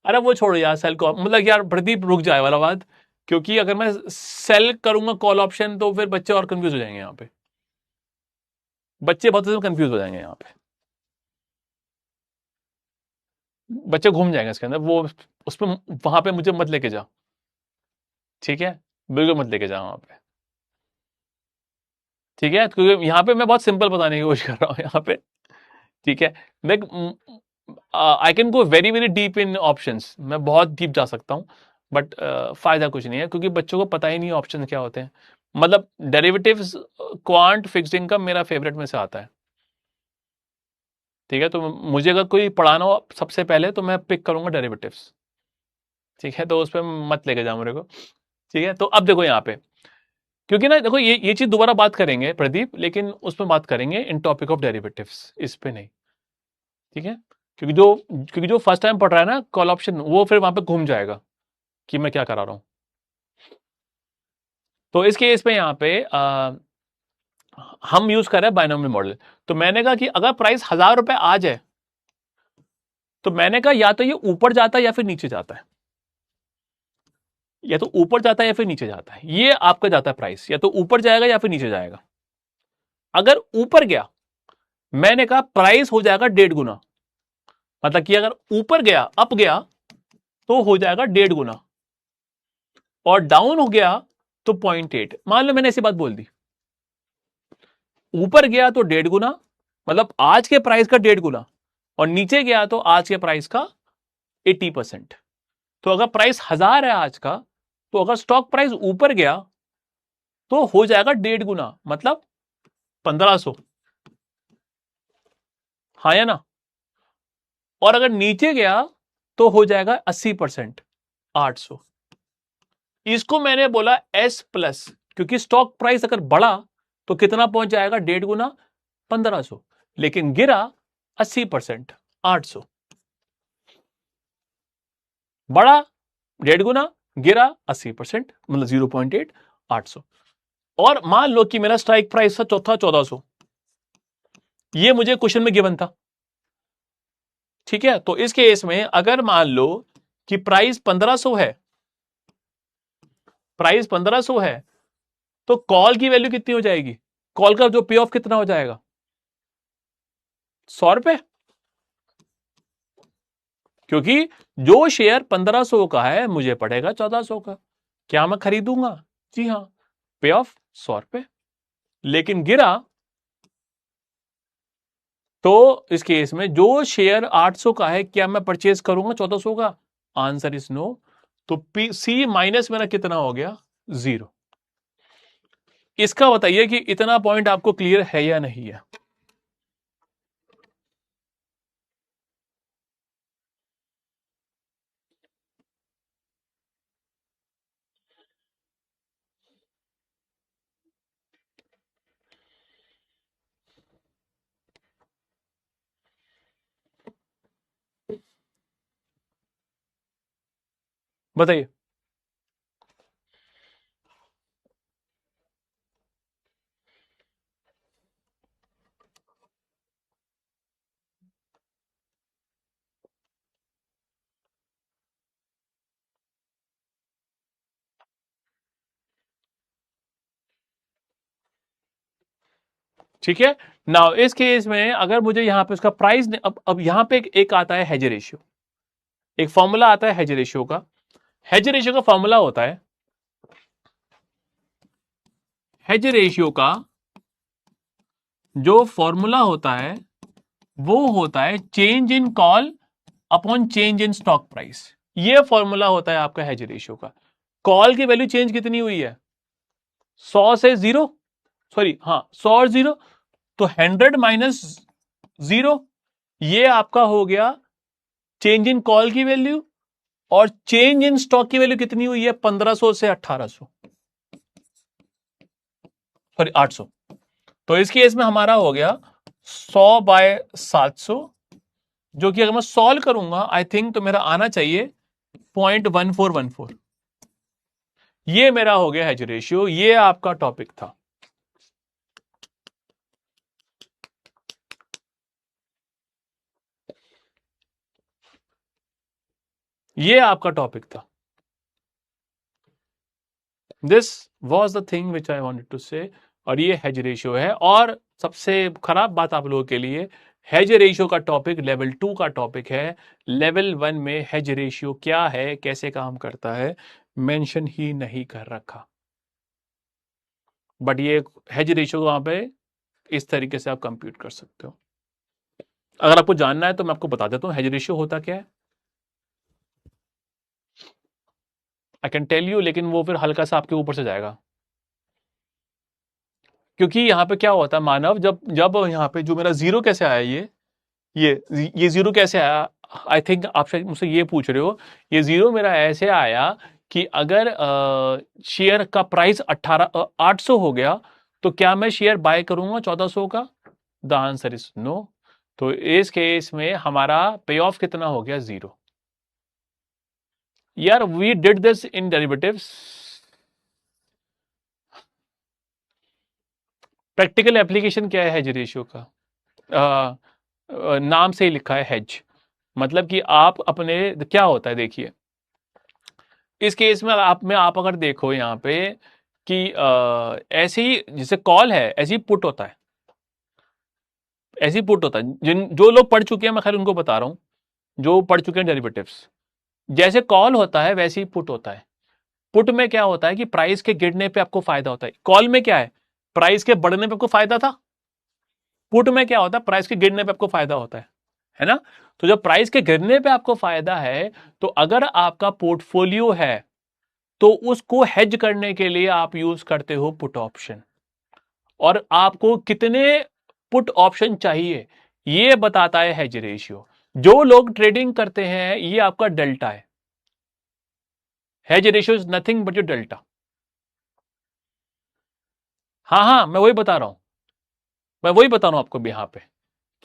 अरे वो छोड़ो यार, सेल को मतलब यार प्रदीप रुक जाए वाला बात, क्योंकि अगर मैं सेल करूंगा कॉल ऑप्शन तो फिर बच्चे और कंफ्यूज हो जाएंगे यहाँ पे, बच्चे बहुत कंफ्यूज हो जाएंगे यहाँ पे, बच्चे घूम जाएंगे इसके अंदर वो, उसमें वहां पे मुझे मत लेके जा। ठीक है, बिल्कुल मत लेके जा वहां पे। ठीक है, क्योंकि यहाँ पे मैं बहुत सिंपल बताने की कोशिश कर रहा हूँ यहाँ पे। ठीक है, मैं I can go very very deep in options, मैं बहुत डीप जा सकता हूँ, बट फायदा कुछ नहीं है क्योंकि बच्चों को पता ही नहीं ऑप्शन क्या होते हैं। मतलब डेरिवेटिव्स क्वांट फिक्स्ड इनकम मेरा फेवरेट में से आता है। ठीक है, तो मुझे अगर कोई पढ़ाना हो सबसे पहले तो मैं पिक करूंगा डेरिवेटिव्स। ठीक है, तो उस पर मत लेके जाओ मेरे को। ठीक है, तो अब देखो यहाँ पे, क्योंकि ना देखो ये चीज दोबारा बात करेंगे प्रदीप, लेकिन उसमें बात करेंगे इन टॉपिक ऑफ डेरिवेटिव्स, इस पे नहीं। ठीक है, क्योंकि जो फर्स्ट टाइम पढ़ रहा है ना कॉल ऑप्शन, वो फिर वहां पे घूम जाएगा कि मैं क्या करा रहा हूं। तो इस केस में यहाँ पे हम यूज कर रहे हैं बाइनोमियल मॉडल। तो मैंने कहा कि अगर प्राइस 1000 रुपए आ जाए तो मैंने कहा या तो ये ऊपर जाता है या फिर नीचे जाता है, या तो ऊपर जाता है या फिर नीचे जाता है। ये आपका जाता है प्राइस, या तो ऊपर जाएगा या फिर नीचे जाएगा। अगर ऊपर गया, मैंने कहा प्राइस हो जाएगा 1.5 गुना। मतलब कि अगर ऊपर गया, अप गया, तो हो जाएगा 1.5 गुना, और डाउन हो गया तो 0.8। मान लो मैंने ऐसी बात बोल दी, ऊपर गया तो 1.5 गुना, मतलब आज के प्राइस का 1.5 गुना, और नीचे गया तो आज के प्राइस का 80%। तो अगर प्राइस 1000 है आज का, तो अगर स्टॉक प्राइस ऊपर गया तो हो जाएगा 1.5 गुना, मतलब 1500। हाँ या ना? और अगर नीचे गया तो हो जाएगा 80%, 800। इसको मैंने बोला एस प्लस, क्योंकि स्टॉक प्राइस अगर बढ़ा तो कितना पहुंच जाएगा, 1.5 गुना, 1500, लेकिन गिरा 80%, 800। बढ़ा 1.5 गुना, गिरा 80%, मतलब 0.8, 800। और मान लो कि मेरा स्ट्राइक प्राइस था चौथा 1400, ये मुझे क्वेश्चन में गिवन था। ठीक है, तो इस केस में अगर मान लो कि प्राइस 1500 है, प्राइस 1500 है, तो कॉल की वैल्यू कितनी हो जाएगी, कॉल का जो पे ऑफ कितना हो जाएगा, 100 रुपए। क्योंकि जो शेयर 1500 का है मुझे पड़ेगा 1400 का, क्या मैं खरीदूंगा? जी हां, पे ऑफ 100 रुपए। लेकिन गिरा, तो इस केस में जो शेयर 800 का है, क्या मैं परचेज करूंगा 1400 का? Answer is no. तो पी सी माइनस मेरा कितना हो गया, 0। इसका बताइए कि इतना पॉइंट आपको क्लियर है या नहीं है? बताइए। ठीक है। नाउ इस केस में अगर मुझे यहां पे उसका प्राइस, अब यहां पे एक आता है हेज रेशियो, एक फॉर्मूला आता है हेज रेशियो का। हेज रेशियो का फॉर्मूला होता है, हेज रेशियो का जो फॉर्मूला होता है वो होता है change in call upon change in stock price. ये फॉर्मूला होता है आपका हेज रेशियो का। कॉल की वैल्यू चेंज कितनी हुई है, 100 से 0, सॉरी हाँ 100 और 0, तो 100 माइनस 0, ये आपका हो गया चेंज इन कॉल की वैल्यू। और चेंज इन स्टॉक की वैल्यू कितनी हुई है, 1500 से 1800, सॉरी 800। तो इस केस में हमारा हो गया 100 बाय 700, जो कि अगर मैं सॉल्व करूंगा आई थिंक तो मेरा आना चाहिए 0.1414। ये मेरा हो गया हेज रेशियो, ये आपका टॉपिक था। ये आपका टॉपिक था। This was the thing which I wanted to say. और ये हेज रेशियो है। और सबसे खराब बात आप लोगों के लिए, हेज रेशियो का टॉपिक लेवल 2 का टॉपिक है। लेवल 1 में हेज रेशियो क्या है, कैसे काम करता है, मेंशन ही नहीं कर रखा। बट ये हेज रेशियो वहां पे इस तरीके से आप कंप्यूट कर सकते हो। अगर आपको जानना है तो मैं आपको बता देता हूं हेज रेशियो होता क्या है। आई कैन टेल यू, लेकिन वो फिर हल्का सा आपके ऊपर से जाएगा। क्योंकि यहां पे क्या होता है मानव, जब जब यहां पे जो मेरा जीरो कैसे आया, ये जीरो कैसे आया, आई थिंक आप शायद मुझसे ये पूछ रहे हो। ये जीरो मेरा ऐसे आया कि अगर शेयर का प्राइस 800 हो गया तो क्या मैं शेयर बाय करूंगा 1400 का? The answer is no. तो इस केस में हमारा पे ऑफ कितना हो गया, 0। यार we did this in derivatives. Practical application क्या है हेज रेशियो का? नाम से ही लिखा है हेज, मतलब कि आप अपने, क्या होता है देखिए, इस केस में आप अगर देखो यहां पे कि ऐसे ही जैसे कॉल है ऐसे ही पुट होता है, ऐसे ही पुट होता है। जो लोग पढ़ चुके हैं, मैं खैर उनको बता रहा हूं, जो पढ़ चुके हैं डेरिवेटिव्स, जैसे कॉल होता है वैसे ही पुट होता है। पुट में क्या होता है कि प्राइस के गिरने पे आपको फायदा होता है। कॉल में क्या है, प्राइस के बढ़ने पे आपको फायदा था। पुट में क्या होता है, प्राइस के गिरने पे आपको फायदा होता है ना। तो जब प्राइस के गिरने पे आपको फायदा है, तो अगर आपका पोर्टफोलियो है तो उसको हेज करने के लिए आप यूज करते हो पुट ऑप्शन। और आपको कितने पुट ऑप्शन चाहिए ये बताता है हेज रेशियो। जो लोग ट्रेडिंग करते हैं, ये आपका डेल्टा है। Hedge ratio is nothing but your delta. हाँ हाँ, मैं वही बता रहा हूं आपको भी यहां पे,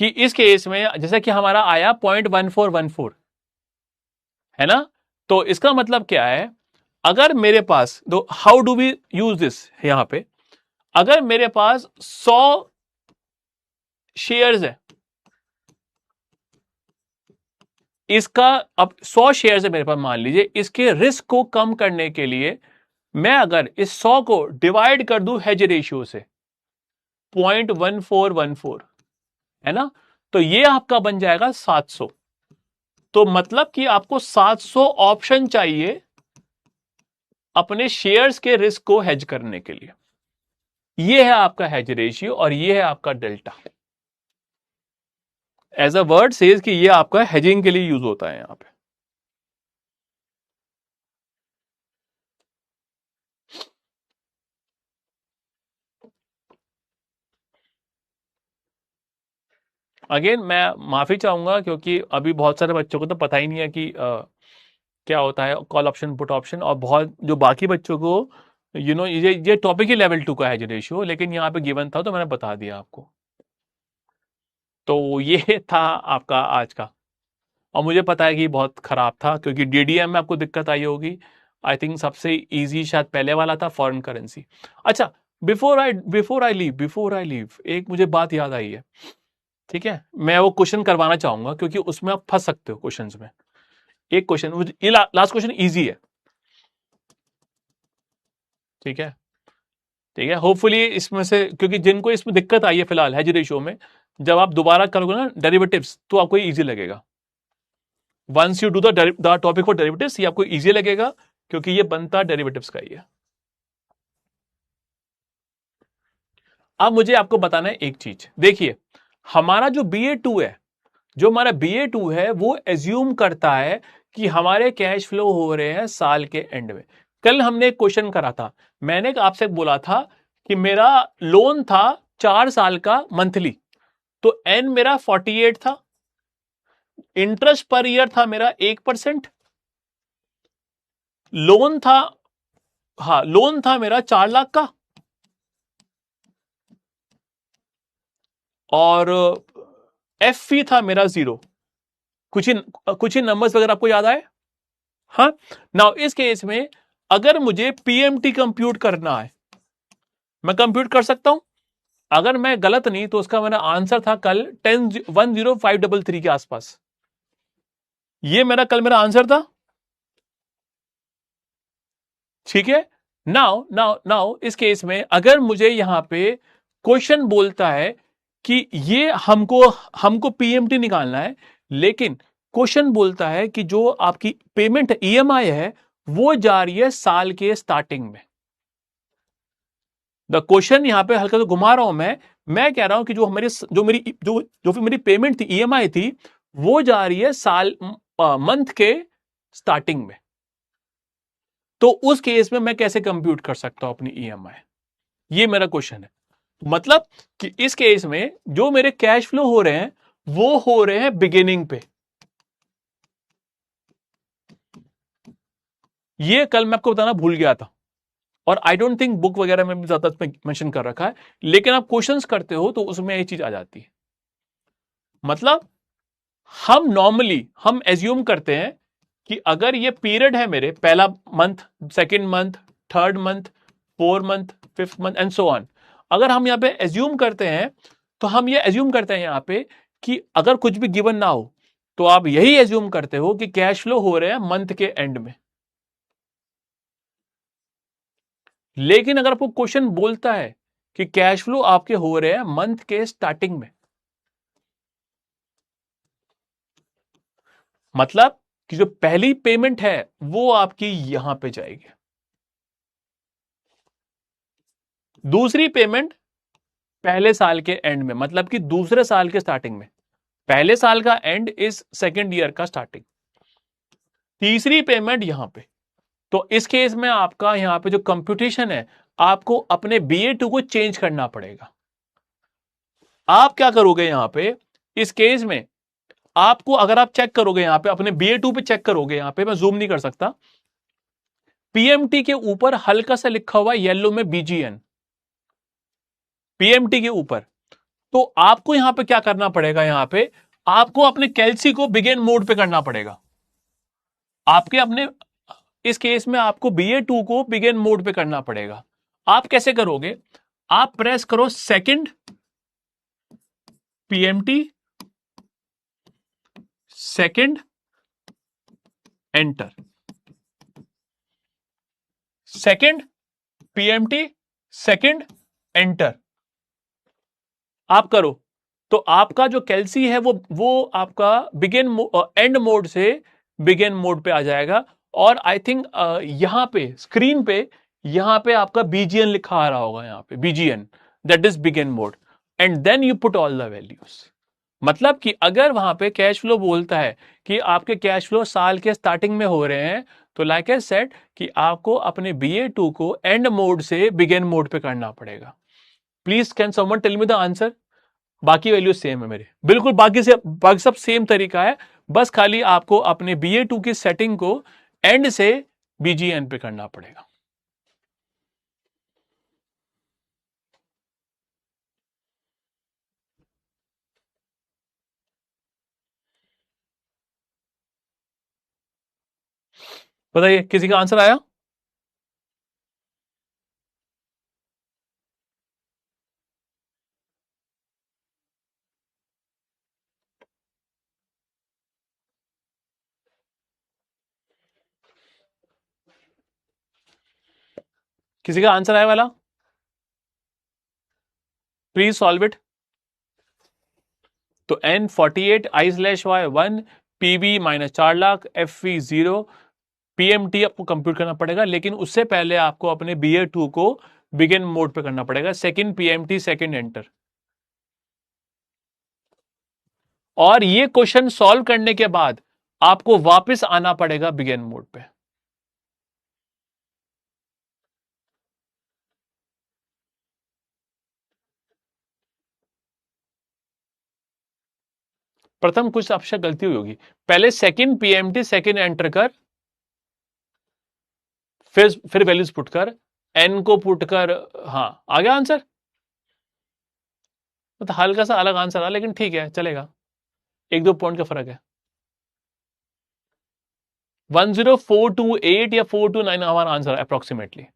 कि इस केस में जैसे कि हमारा आया 0.1414, है ना। तो इसका मतलब क्या है, अगर मेरे पास, तो how do we use this यहां पे, अगर मेरे पास 100 शेयर्स है, इसका अब 100 शेयर्स है मेरे पास मान लीजिए, इसके रिस्क को कम करने के लिए मैं अगर इस 100 को डिवाइड कर दूं हेज रेशियो से 0.1414, है ना, तो ये आपका बन जाएगा 700। तो मतलब कि आपको 700 ऑप्शन चाहिए अपने शेयर्स के रिस्क को हेज करने के लिए। ये है आपका हेज रेशियो और ये है आपका delta. As a word says कि ये आपका हेजिंग के लिए यूज होता है यहां पे। अगेन मैं माफी चाहूंगा क्योंकि अभी बहुत सारे बच्चों को तो पता ही नहीं है कि क्या होता है कॉल ऑप्शन पुट ऑप्शन, और बहुत जो बाकी बच्चों को ये टॉपिक ही लेवल 2 का है रेशियो, लेकिन यहाँ पे गिवन था तो मैंने बता दिया आपको। तो ये था आपका आज का। और मुझे पता है कि बहुत खराब था क्योंकि डीडीएम में आपको दिक्कत आई होगी। आई थिंक सबसे इजी शायद पहले वाला था, फॉरेन करेंसी। अच्छा, बिफोर आई लीव एक मुझे बात याद आई है। ठीक है, मैं वो क्वेश्चन करवाना चाहूंगा क्योंकि उसमें आप फंस सकते हो क्वेश्चंस में। एक क्वेश्चन, ये लास्ट क्वेश्चन इजी है। ठीक है, ठीक है, होपफुली इसमें से, क्योंकि जिनको इसमें दिक्कत आई है फिलहाल हेज रेशियो में, जब आप दोबारा करोगे ना डेरिवेटिव्स तो आपको इजी लगेगा। Once you do the topic for derivatives, ये आपको इजी लगेगा क्योंकि ये बनता डेरिवेटिव्स का ही है। अब मुझे आपको बताना है एक चीज, देखिए हमारा जो BA2 है, जो हमारा BA2 है वो एज्यूम करता है कि हमारे कैश फ्लो हो रहे हैं साल के एंड में। कल हमने एक क्वेश्चन करा था, मैंने आपसे बोला था कि मेरा लोन था 4 साल का मंथली, तो एन मेरा 48 था, इंटरेस्ट पर ईयर था मेरा 1%, लोन था, हाँ लोन था मेरा 4 लाख का, और एफ फी था मेरा 0। कुछ ही नंबर्स वगैरह आपको याद आए? हाँ, नाउ इस केस में अगर मुझे पीएमटी कंप्यूट करना है, मैं कंप्यूट कर सकता हूं। अगर मैं गलत नहीं तो उसका मेरा आंसर था कल 10533 के आसपास, ये मेरा कल मेरा आंसर था। ठीक है, नाउ नाउ नाउ इस केस में अगर मुझे यहां पे क्वेश्चन बोलता है कि ये हमको हमको पीएमटी निकालना है, लेकिन क्वेश्चन बोलता है कि जो आपकी पेमेंट ईएमआई है वो जा रही है साल के स्टार्टिंग में। द क्वेश्चन यहां पे हल्का तो घुमा रहा हूं मैं कह रहा हूं कि जो मेरी पेमेंट थी, ईएमआई थी, वो जा रही है साल मंथ के स्टार्टिंग में। तो उस केस में मैं कैसे कंप्यूट कर सकता हूं अपनी ईएमआई, ये मेरा क्वेश्चन है। मतलब कि इस केस में जो मेरे कैश फ्लो हो रहे हैं वो हो रहे हैं बिगिनिंग पे। ये कल मैं आपको बताना भूल गया था, और आई डोंट थिंक बुक वगैरह में भी ज्यादा मेंशन कर रखा है, लेकिन आप क्वेश्चंस करते हो तो उसमें ये चीज आ जाती है। मतलब हम नॉर्मली हम एज्यूम करते हैं कि अगर ये पीरियड है मेरे, पहला month, second month, third month, 4 month, 5th month and so on, अगर हम यहां पे एज्यूम करते हैं तो हम ये एज्यूम करते हैं यहां पे कि अगर कुछ भी गिवन ना हो तो आप यही एज्यूम करते हो कि कैश फ्लो हो रहे हैं मंथ के एंड में। लेकिन अगर आपको क्वेश्चन बोलता है कि कैश फ्लो आपके हो रहे हैं मंथ के स्टार्टिंग में, मतलब कि जो पहली पेमेंट है वो आपकी यहां पे जाएगी, दूसरी पेमेंट पहले साल के एंड में, मतलब कि दूसरे साल के स्टार्टिंग में। पहले साल का एंड इज सेकेंड ईयर का स्टार्टिंग, तीसरी पेमेंट यहां पे। तो इस केस में आपका यहां पे जो कंप्यूटेशन है, आपको अपने BA2 को चेंज करना पड़ेगा। आप क्या करोगे यहां पे इस केस में, आपको अगर आप चेक करोगे यहां पे अपने BA2 पे चेक करोगे, यहां पे मैं जूम नहीं कर सकता, पीएमटी के ऊपर हल्का सा लिखा हुआ येलो में BGN, पीएमटी के ऊपर। तो आपको यहां पे क्या करना पड़ेगा, यहां पे आपको अपने कैलसी को बिगिन मोड पे करना पड़ेगा। आपके अपने इस केस में आपको BA2 को बिगिन मोड पे करना पड़ेगा। आप कैसे करोगे, आप प्रेस करो second PMT, second enter, second PMT, second enter, आप करो। तो आपका जो कैलसी है वो आपका बिगिन एंड मोड से बिगिन मोड पे आ जाएगा। और आई थिंक यहां पे स्क्रीन पे यहां पे आपका BGN लिखा आ रहा होगा, यहां पे BGN, that is begin mode, and then you put all the values. मतलब कि अगर वहां पे कैश फ्लो बोलता है कि आपके कैश फ्लो साल के स्टार्टिंग में हो रहे हैं, तो लाइक आई सेड कि आपको अपने BA2 को एंड मोड से बिगिन मोड पे करना पड़ेगा। Please can someone tell me the answer. बाकी वैल्यू सेम है मेरे, बिल्कुल बाकी सब सेम तरीका है, बस खाली आपको अपने BA2 की सेटिंग को एंड से BGN पे करना पड़ेगा। बताइए किसी का आंसर आया? किसी का आंसर आया वाला? Please solve it. तो N48 I/Y 1, PV minus 4,00,000, FV 0, PMT आपको कंप्यूट करना पड़ेगा, लेकिन उससे पहले आपको अपने BA2 को बिगिन मोड पे करना पड़ेगा, सेकंड PMT सेकंड एंटर। और ये क्वेश्चन सॉल्व करने के बाद आपको वापस आना पड़ेगा बिगिन मोड पे। प्रथम कुछ आपसे गलती हुई होगी, पहले सेकंड PMT सेकंड एंटर कर, फिर वैल्यूज पुट कर, एन को पुट कर। हाँ, आ गया आंसर। मतलब हल्का सा अलग आंसर आ, लेकिन ठीक है, चलेगा, एक दो पॉइंट का फर्क है। 10428 या 429 हमारा आंसर अप्रोक्सीमेटली।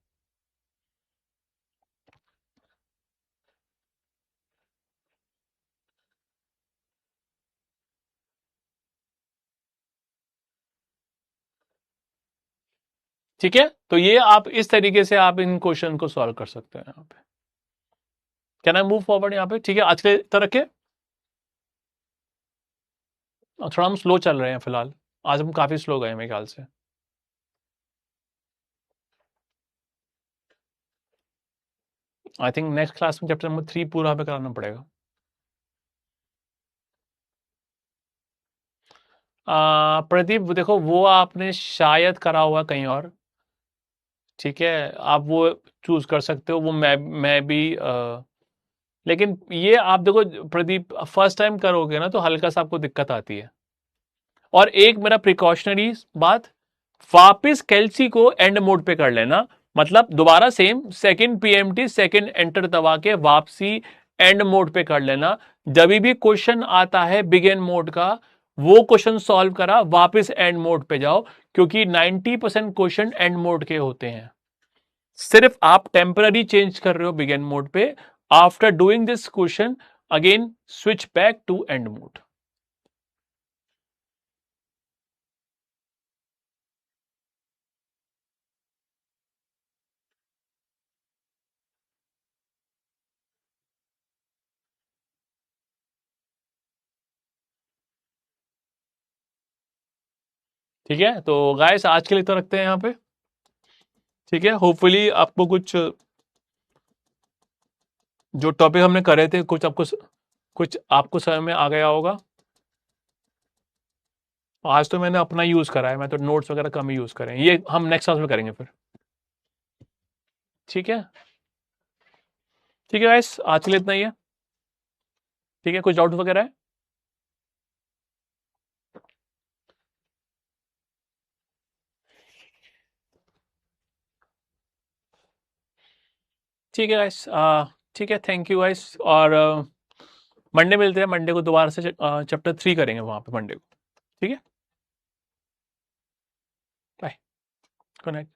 ठीक है, तो ये आप इस तरीके से आप इन क्वेश्चन को सॉल्व कर सकते हैं यहाँ पे। कैन आई मूव फॉरवर्ड यहाँ पे? ठीक है, आज के तरह के थोड़ा हम स्लो चल रहे हैं फिलहाल, आज हम काफी स्लो गए मेरे ख्याल से। आई थिंक नेक्स्ट क्लास में चैप्टर नंबर 3 पूरा हमें कराना पड़ेगा। प्रदीप देखो, वो आपने शायद करा हुआ कहीं और, ठीक है, आप वो चूज कर सकते हो, वो मैं भी लेकिन ये आप देखो प्रदीप, फर्स्ट टाइम करोगे ना तो हल्का सा आपको दिक्कत आती है। और एक मेरा प्रिकॉशनरी बात, वापिस कैल्सी को एंड मोड पे कर लेना, मतलब दोबारा same second PMT second enter दबा के वापसी एंड मोड पे कर लेना। जब भी क्वेश्चन आता है बिगिन मोड का, वो क्वेश्चन सॉल्व करा, वापस एंड मोड पे जाओ, क्योंकि 90% क्वेश्चन एंड मोड के होते हैं। सिर्फ आप टेम्पररी चेंज कर रहे हो बिगिन मोड पे। After doing this question again switch back to end mode. ठीक है, तो गाइस आज के लिए तो रखते हैं यहाँ पे। ठीक है, होपफुली आपको कुछ जो टॉपिक हमने करे थे कुछ आपको समझ में आ गया होगा। आज तो मैंने अपना यूज करा है, मैं तो नोट्स वगैरह कम ही यूज करें, ये हम नेक्स्ट क्लास में करेंगे फिर। ठीक है, ठीक है गाइस, आज के लिए इतना ही है। ठीक है, कुछ डाउट वगैरह है? ठीक है गाइस, ठीक है, थैंक यू गाइस, और मंडे मिलते हैं, मंडे को दोबारा से चैप्टर 3 करेंगे वहां पे मंडे को। ठीक है, बाय, गुड नाइट।